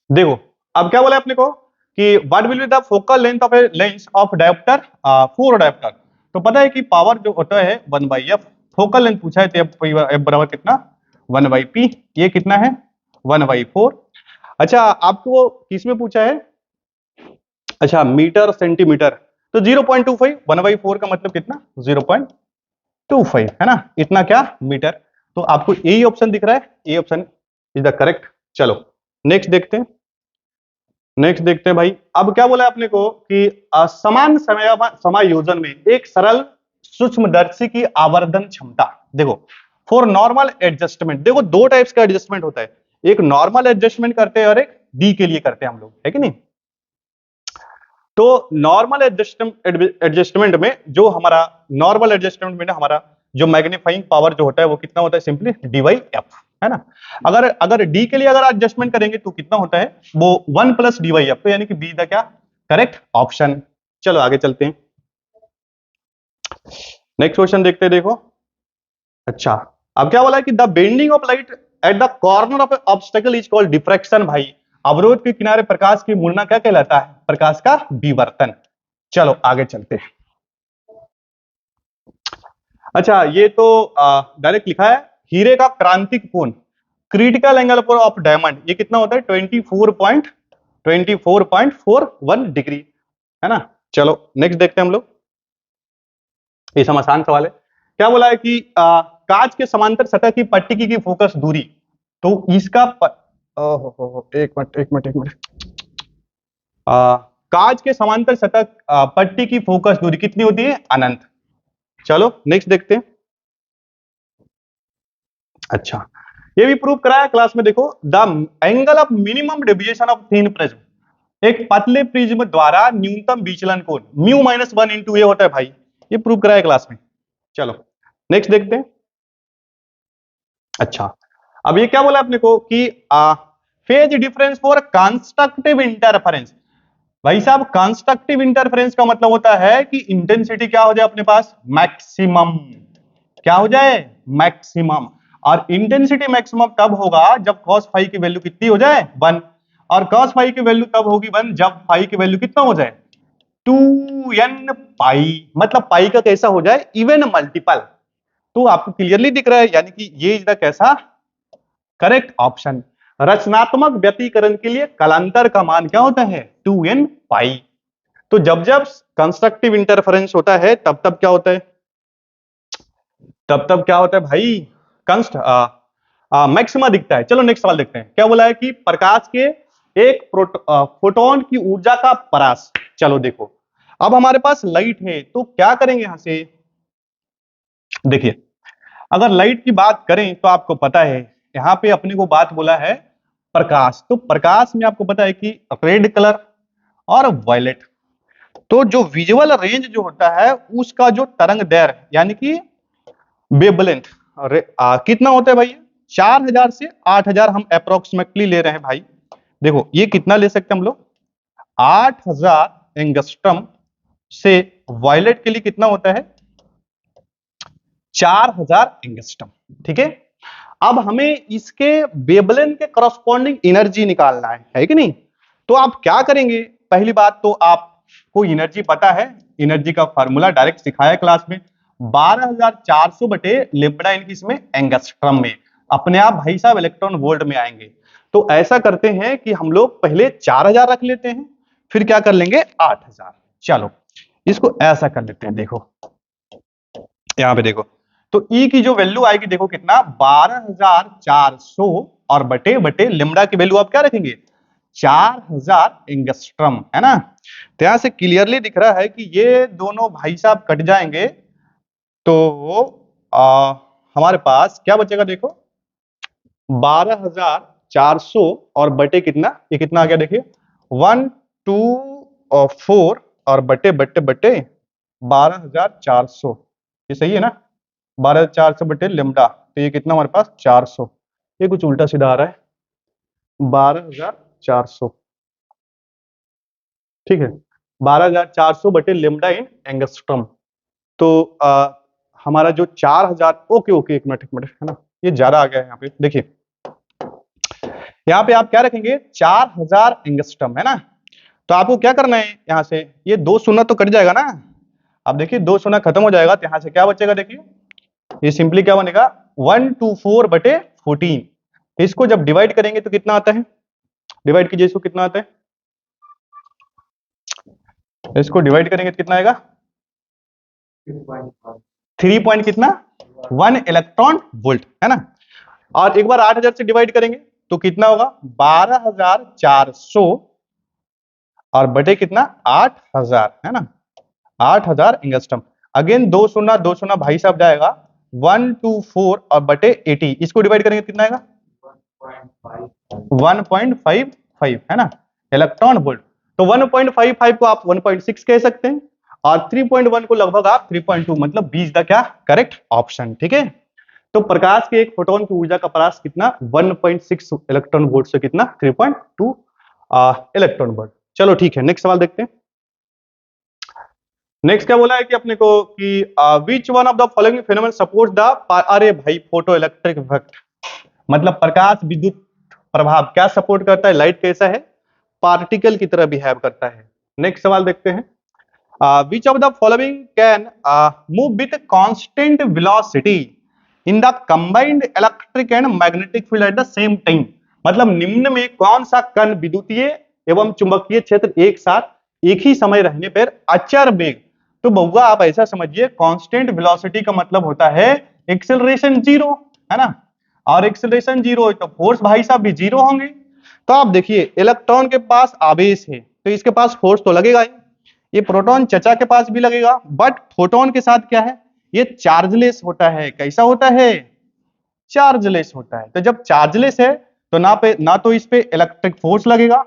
देखो अब क्या बोला अपने को कि what will be the focal length of a lens of dioptre for dioptre. तो पता है कि पावर जो होता है 1/f, फोकल लेंथ पूछा है तो f बराबर कितना 1/p, ये कितना है 1/4। अच्छा आपको किसमें पूछा है, अच्छा मीटर सेंटीमीटर, तो 0.25, 1/4 का मतलब कितना 0.25 है ना, इतना क्या मीटर। तो आपको यही ऑप्शन दिख रहा है, ये ऑप्शन इज द करेक्ट। चलो नेक्स्ट देखते हैं, नेक्स्ट देखते हैं भाई। अब क्या बोला आपने को कि समान समायोजन में एक सरल सूक्ष्मदर्शी की आवर्धन क्षमता। देखो फॉर नॉर्मल एडजस्टमेंट, देखो दो टाइप्स का एडजस्टमेंट होता है, एक नॉर्मल एडजस्टमेंट करते हैं और एक डी के लिए करते हैं हम लोग, है कि नहीं। तो नॉर्मल एडजस्टमेंट में जो हमारा नॉर्मल एडजस्टमेंट में ना हमारा जो मैग्नीफाइंग पावर जो होता है वो कितना होता है, सिंपली dy/f, है ना। अगर डी के लिए अगर एडजस्टमेंट करेंगे तो कितना होता है वो 1 + dy/f, तो यानी कि बी द क्या करेक्ट ऑप्शन। चलो आगे चलते हैं, नेक्स्ट क्वेश्चन देखते हैं। देखो अच्छा अब क्या बोला है कि the bending of light at the corner of obstacle is called diffraction. भाई अवरोध के किनारे प्रकाश की मुड़ना क्या कहलाता है, प्रकाश का विवर्तन। चलो आगे चलते हैं। अच्छा ये तो डायरेक्ट लिखा है, हीरे का क्रांतिक कोण क्रिटिकल एंगल ऑफ डायमंड ये कितना होता है 24.41 डिग्री, है ना। चलो नेक्स्ट देखते हैं हम लोग, ये सम आसान सवाल है। क्या बोला है कि कांच के समांतर सतह की पट्टिकी की फोकस दूरी, तो इसका एक मिनट एक मिनट एक मिनट, कांच के समांतर सतह पट्टी की फोकस दूरी कितनी होती है, अनंत। चलो नेक्स्ट देखते हैं। अच्छा ये भी प्रूव कराया क्लास में, देखो the angle of minimum deviation of thin prism, एक पतले प्रिज्म द्वारा न्यूनतम विचलन कोण μ-1 इंटू ए होता है भाई, ये प्रूव कराया क्लास में। चलो नेक्स्ट देखते हैं। अच्छा अब ये क्या बोला आपने को कि phase difference for constructive interference. भाई साहब कंस्ट्रक्टिव इंटरफेरेंस का मतलब होता है कि इंटेंसिटी क्या हो जाए अपने पास मैक्सिमम, क्या हो जाए मैक्सिमम। और इंटेंसिटी मैक्सिमम तब होगा जब cos फाई की वैल्यू कितनी हो जाए 1, और cos फाई की वैल्यू तब होगी 1 जब फाई की वैल्यू कितना हो जाए 2n पाई, मतलब पाई का कैसा हो जाए इवन मल्टीपल। तो आपको क्लियरली दिख रहा है, यानी कि ये इज द कैसा करेक्ट ऑप्शन। रचनात्मक व्यतीकरण के लिए कालांतर का मान क्या होता है 2n पाई। तो जब जब कंस्ट्रक्टिव इंटरफेरेंस होता है तब तब क्या होता है, तब तब क्या होता है भाई कंस्ट मैक्सिमा दिखता है। चलो नेक्स्ट सवाल देखते हैं। क्या बोला है कि प्रकाश के एक फोटोन की ऊर्जा का परास। चलो देखो अब हमारे पास लाइट है तो क्या करेंगे यहां से, देखिए अगर लाइट की बात करें तो आपको पता है यहां पे अपने को बात बोला है प्रकाश, तो प्रकाश में आपको पता है कि रेड कलर और वायलेट, तो जो विजुअल रेंज जो होता है उसका जो तरंग दैर्घ्य यानी कि वेवलेंथ कितना होता है भाई 4000 से 8000 हम अप्रोक्सीमेटली ले रहे हैं भाई। देखो ये कितना ले सकते हैं हम लोग 8000 एंगस्ट्रम से वायलेट के लिए कितना होता है 4000 एंगस्ट्रम, ठीक है। अब हमें इसके वेवलेंथ के करस्पॉन्डिंग एनर्जी निकालना है कि नहीं। तो आप क्या करेंगे, पहली बात तो आपको एनर्जी पता है, एनर्जी का फार्मूला डायरेक्ट सिखाया क्लास में 12400 बटे लेम्डा इनकी इसमें एंगस्ट्रम में, अपने आप भाई साहब इलेक्ट्रॉन वोल्ट में आएंगे। तो ऐसा करते हैं कि हम लोग पहले 4000 रख लेते हैं फिर क्या कर लेंगे 8000। चलो इसको ऐसा कर लेते हैं, देखो यहां पे देखो तो E की जो वैल्यू आएगी देखो कितना 12400 और बटे बटे लेम्डा की वैल्यू आप क्या रखेंगे 4000 एंगस्ट्रम, है ना। तो यहां से क्लियरली दिख रहा है कि ये दोनों भाई साहब कट जाएंगे तो हमारे पास क्या बचेगा, देखो 12400 और बटे कितना, ये कितना आ गया देखिए 1 2 और 4 और बटे बटे बटे 12400, ये सही है ना। 12400 बटे लेमडा, तो ये कितना हमारे पास 400, ये कुछ उल्टा सीधा आ रहा है 12400, ठीक है 12400 बटे लेमडा इन एंगस्ट्रम। तो हमारा जो 4000, ओके ओके एक मिनट है ना, ये ज्यादा आ गया है यहाँ पे, देखिए यहाँ पे आप क्या रखेंगे 4000 एंगस्ट्रम, है ना। तो आपको क्या करना है, यहाँ से ये 2 शून्य तो कट जाएगा ना। अब देखिए 2 शून्य खत्म हो जाएगा तो यहाँ से क्या बचेगा, देखिए ये सिंपली क्या बनेगा 124 बटे 14। इसको जब डिवाइड करेंगे तो कितना आता है, डिवाइड कीजिए इसको, कितना आता है, इसको डिवाइड करेंगे तो कितना आएगा 3 पॉइंट कितना 1 इलेक्ट्रॉन वोल्ट, है ना। और एक बार 8000 से डिवाइड करेंगे तो कितना होगा 12400 और बटे कितना 8000, है ना, 8000 एंगस्ट्रम। अगेन 2 शून्य भाई साहब जाएगा 124 और बटे 80, इसको डिवाइड करेंगे कितना आएगा 1.55, है ना, इलेक्ट्रॉन वोल्ट। तो 1.55 को आप 1.6 कह सकते हैं और 3.1 को लगभग आप 3.2, मतलब 20 द क्या करेक्ट ऑप्शन, ठीक है। तो प्रकाश के एक फोटोन की ऊर्जा का परास कितना 1.6 इलेक्ट्रॉन वोल्ट से कितना 3.2 इलेक्ट्रॉन वोल्ट। चलो ठीक है, नेक्स्ट सवाल देखते हैं। नेक्स्ट क्या बोला है कि अपने को कि which one of the following phenomenon support the, अरे भाई फोटो इलेक्ट्रिक इफेक्ट, मतलब प्रकाश विद्युत प्रभाव क्या सपोर्ट करता है, लाइट कैसा है पार्टिकल की तरह बिहेव करता है। नेक्स्ट सवाल देखते हैं, which of the following can move with constant velocity in the combined electric and magnetic field at the same time, मतलब निम्न में कौन सा कण विद्युतीय एवं चुंबकीय क्षेत्र एक साथ एक ही समय रहने पर अचर वेग, तो बउआ आप ऐसा समझिए कांस्टेंट वेलोसिटी का मतलब होता है एक्सेलरेशन जीरो, है ना, और एक्सेलरेशन जीरो है तो फोर्स भाई साहब भी जीरो होंगे। तो आप देखिए इलेक्ट्रॉन के पास आवेश है तो इसके पास फोर्स तो लगेगा ही, ये प्रोटॉन चचा के पास भी लगेगा, बट फोटोन के साथ क्या है, ये चार्जलेस होता है, कैसा होता है चार्जलेस होता है। तो जब चार्जलेस है तो ना तो इस पे इलेक्ट्रिक फोर्स लगेगा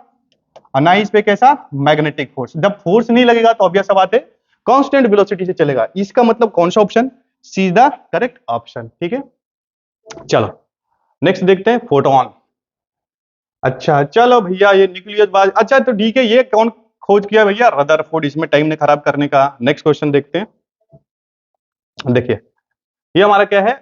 और ना इस पे कैसा मैग्नेटिक फोर्स। जब फोर्स नहीं लगेगा तो ऑब्वियस बात है कांस्टेंट वेलोसिटी से चलेगा, इसका मतलब कौन सा ऑप्शन, सीधा करेक्ट ऑप्शन, ठीक है। चलो नेक्स्ट देखते हैं फोटोन। अच्छा चलो भैया ये न्यूक्लियस बात, अच्छा तो ठीक है, ये कौन खोज किया भैया, रदरफोर्ड, इसमें टाइम ने खराब करने का। नेक्स्ट क्वेश्चन देखते हैं, देखिए ये हमारा क्या है,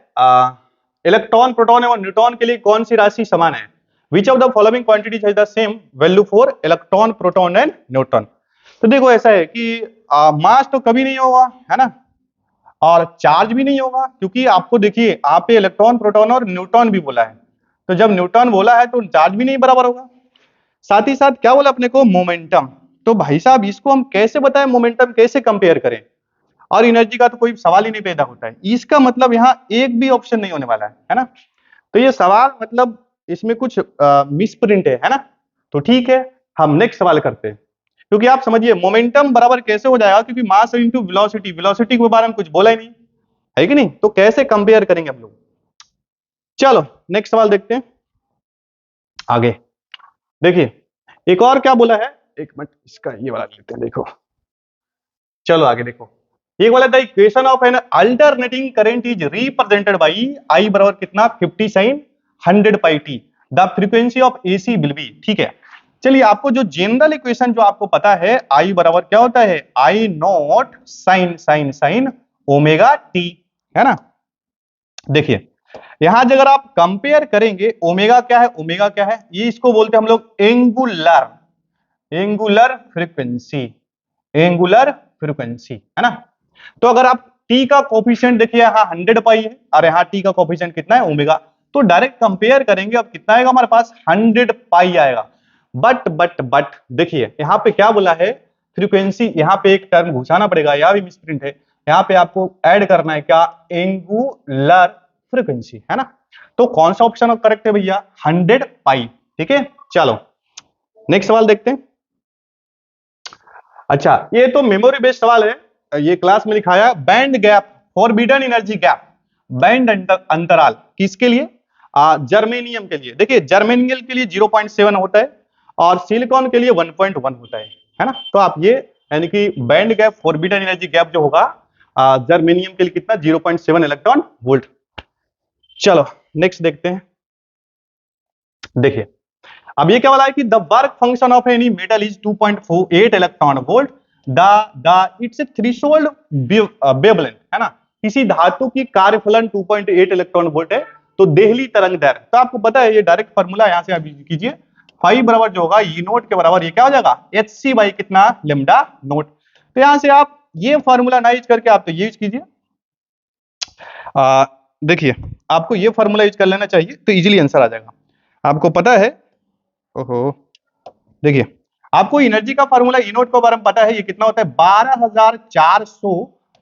इलेक्ट्रॉन प्रोटॉन एवं न्यूट्रॉन के लिए कौन सी राशि समान है, which of the following quantities has the same value for electron proton and neutron. तो देखो ऐसा है कि मास तो कभी नहीं होगा, है ना, और चार्ज भी नहीं होगा, क्योंकि आपको देखिए आप पे इलेक्ट्रॉन प्रोटॉन और न्यूट्रॉन भी बोला है, तो जब न्यूट्रॉन बोला है तो चार्ज भी नहीं बराबर होगा। साथ ही साथ क्या बोला अपने को मोमेंटम, तो भाई साहब इसको हम कैसे बताएं, मोमेंटम कैसे कंपेयर करें, और एनर्जी का तो कोई सवाल ही नहीं पैदा होता है, इसका मतलब यहाँ एक भी ऑप्शन नहीं होने वाला है ना। तो ये सवाल मतलब इसमें कुछ मिस प्रिंट है ना। तो ठीक है हम नेक्स्ट सवाल करते हैं, क्योंकि आप समझिए मोमेंटम बराबर कैसे हो जाएगा, क्योंकि मास इनटू वेलोसिटी, वेलोसिटी के बारे में कुछ बोला ही नहीं है कि नहीं, तो कैसे कंपेयर करेंगे हम लोग। चलो नेक्स्ट सवाल देखते हैं आगे, देखिए एक और क्या बोला है, एक मिनट इसका ये वाला लेते हैं, देखो चलो आगे देखो, ये बोला the equation of an alternating current is represented by I बराबर कितना 50 sin 100 pi t, the frequency of AC will be, ठीक है। चलिए आपको जो जनरल इक्वेशन जो आपको पता है, आई बराबर क्या होता है I naught sine sine sine omega T, है ना। देखिए यहां अगर आप कंपेयर करेंगे, ओमेगा क्या है, ओमेगा क्या है, ये इसको बोलते हैं हम लोग angular, angular frequency, angular frequency, है ना। तो अगर आप टी का कोफिशिएंट देखिए यहाँ 100 पाई है और यहाँ टी का कोफिशिएंट कितना है ओमेगा, तो डायरेक्ट कंपेयर करेंगे अब कितना आएगा हमारे पास 100 पाई आएगा। बट देखिए यहाँ पे क्या बोला है फ्रीक्वेंसी, यहाँ पे एक टर्म घुसाना पड़ेगा, यहाँ भी मिसप्रिंट है, यहाँ पे आपको ऐड करना है क्या एंगुलर फ्रीक्वेंसी, है ना। तो कौन सा ऑप्शन करेक्ट है भैया 100 पाई, ठीक है। चलो नेक्स्ट सवाल देखते हैं। अच्छा, ये तो मेमोरी बेस्ड सवाल है, ये क्लास में लिखाया band gap, forbidden energy gap, band अंतराल किसके लिए? जर्मेनियम के लिए। देखिए जर्मेनियम के लिए 0.7 होता है और सिलिकॉन के लिए 1.1 होता है ना। तो आप ये यानी कि band gap forbidden energy gap जो होगा जर्मेनियम के लिए कितना 0.7 इलेक्ट्रॉन वोल्ट। चलो नेक्स्ट देखते हैं। देखिए अब ये क्या बोला है कि the work function of any metal is 2.48 electron volt, the it's threshold wavelength है ना। किसी धातु की कार्यफलन 2.8 इलेक्ट्रॉन वोल्ट है तो देहली तरंग दैर्घ्य, तो आपको पता है ये डायरेक्ट फार्मूला यहां से आप यूज कीजिए, फाई बराबर जो होगा ई नोट के बराबर ये क्या हो जाएगा एच सी बाई कितना लेमडा नोट। तो यहां से आप ये फार्मूला ना यूज करके आप तो ये यूज कीजिए। देखिए आपको ये फार्मूला यूज कर लेना चाहिए तो इजीली आंसर आ जाएगा। आपको पता है, ओहो देखिए आपको एनर्जी का फार्मूला ई नोट के बारे में पता है, ये कितना होता है 12400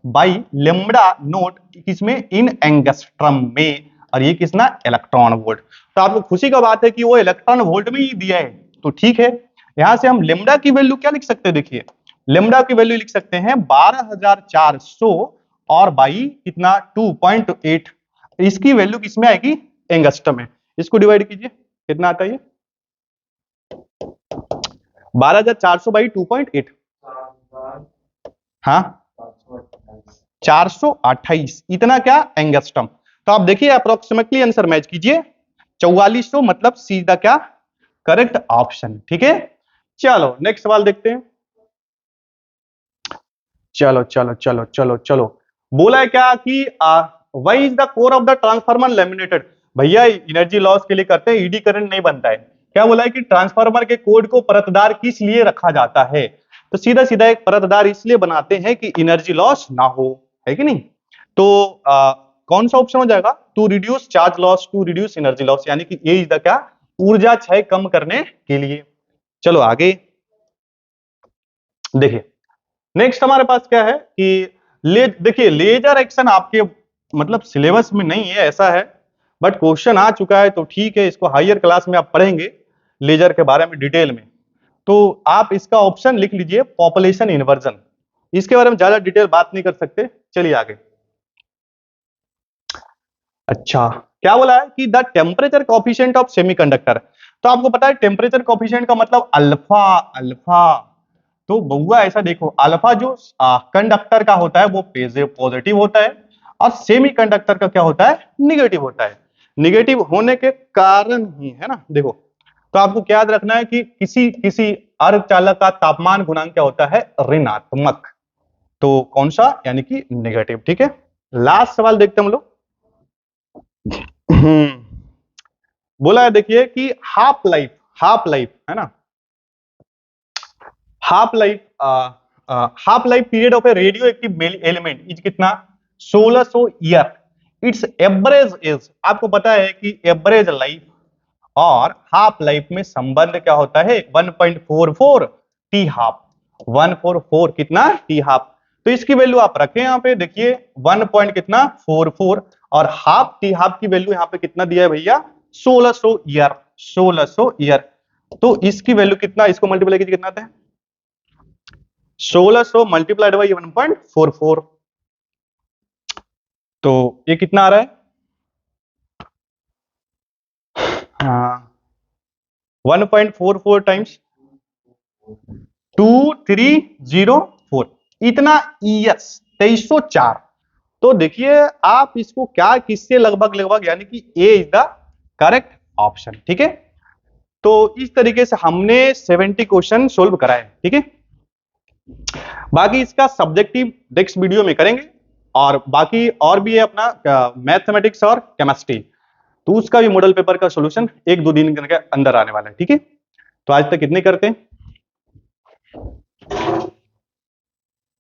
बाई लेमडा नोट, किसमें इन एंगस्ट्रम में, और ये किसना इलेक्ट्रॉन वोल्ट। तो आपको खुशी का बात है कि वो इलेक्ट्रॉन वोल्ट में ही दिया है, तो ठीक है। यहां से हम लेमडा की वैल्यू क्या लिख सकते हैं, देखिए लेमडा की वैल्यू लिख सकते हैं 12400 और बाई कितना 2.8, इसकी वैल्यू किसमें आएगी एंगस्ट्रम में। इसको डिवाइड कीजिए कितना आता है ये 12400 बाई 2.8, हाँ 428, इतना क्या एंगस्ट्रम। तो आप देखिए अप्रोक्सीमेटली आंसर मैच कीजिए 4400, मतलब सीधा क्या करेक्ट ऑप्शन। ठीक है चलो नेक्स्ट सवाल देखते हैं। चलो चलो चलो चलो चलो, बोला है क्या कि why is the core of the transformer laminated. भैया एनर्जी लॉस के लिए करते हैं, ईडी करंट नहीं बनता है। क्या बोला है कि ट्रांसफार्मर के कोड को परतदार किस लिए रखा जाता है, तो सीधा सीधा एक परतदार इसलिए बनाते हैं कि एनर्जी लॉस ना हो, है कि नहीं। तो कौन सा ऑप्शन हो जाएगा, to reduce charge loss, to reduce energy loss, यानी कि ये इज द क्या ऊर्जा क्षय कम करने के लिए। चलो आगे देखिए नेक्स्ट हमारे पास क्या है कि देखिए लेजर एक्शन आपके मतलब सिलेबस में नहीं है ऐसा है, बट क्वेश्चन आ चुका है तो ठीक है, इसको हायर क्लास में आप पढ़ेंगे लेजर के बारे में डिटेल में। तो आप इसका ऑप्शन लिख लीजिए पॉपुलेशन इन्वर्जन, इसके बारे में ज्यादा डिटेल बात नहीं कर सकते। चलिए आगे। अच्छा क्या बोला है कि the temperature coefficient of semiconductor, तो आपको पता है टेम्परेचर कोफिशिएंट का मतलब अल्फा, अल्फा। तो बउआ ऐसा देखो अल्फा जो कंडक्टर का होता है वो पॉजिटिव होता है और सेमीकंडक्टर का क्या होता है निगेटिव होता है। निगेटिव होने के कारण ही है ना, देखो तो आपको क्या याद रखना है कि किसी किसी अर्धचालक का तापमान गुणांक क्या होता है ऋणात्मक, तो कौन सा यानी कि नेगेटिव। ठीक है लास्ट सवाल देखते हैं हम लोग। बोला है देखिए कि हाफ लाइफ, हाफ लाइफ है ना, half life half life period of A radio active element is कितना 1600 ईयर, इट्स एवरेज एज। आपको पता है कि एवरेज लाइफ और हाफ लाइफ में संबंध क्या होता है 1.44 टी हाफ, 144 कितना टी हाफ। तो इसकी वैल्यू आप रखें यहां पे देखिए 1 पॉइंट कितना 44 और हाफ टी हाफ की वैल्यू यहां पे कितना दिया है भैया 1600 ईयर, 1600 ईयर। तो इसकी वैल्यू कितना, इसको मल्टीप्लाई कीजिए कितना आता है 1600 मल्टीप्लाइड बाई 1.44, तो ये कितना आ रहा है 1.44 टाइम्स 2304, इतना ईएस 2304। तो देखिए आप इसको क्या किससे लगभग लगभग यानी कि A is the correct option. ठीक है तो इस तरीके से हमने 70 क्वेश्चन सोल्व कराए। ठीक है बाकी इसका सब्जेक्टिव नेक्स्ट वीडियो में करेंगे और बाकी और भी है अपना मैथमेटिक्स और केमिस्ट्री, तो उसका भी मॉडल पेपर का सॉल्यूशन 1-2 दिन के अंदर आने वाला है। ठीक है तो आज तक इतने करते हैं।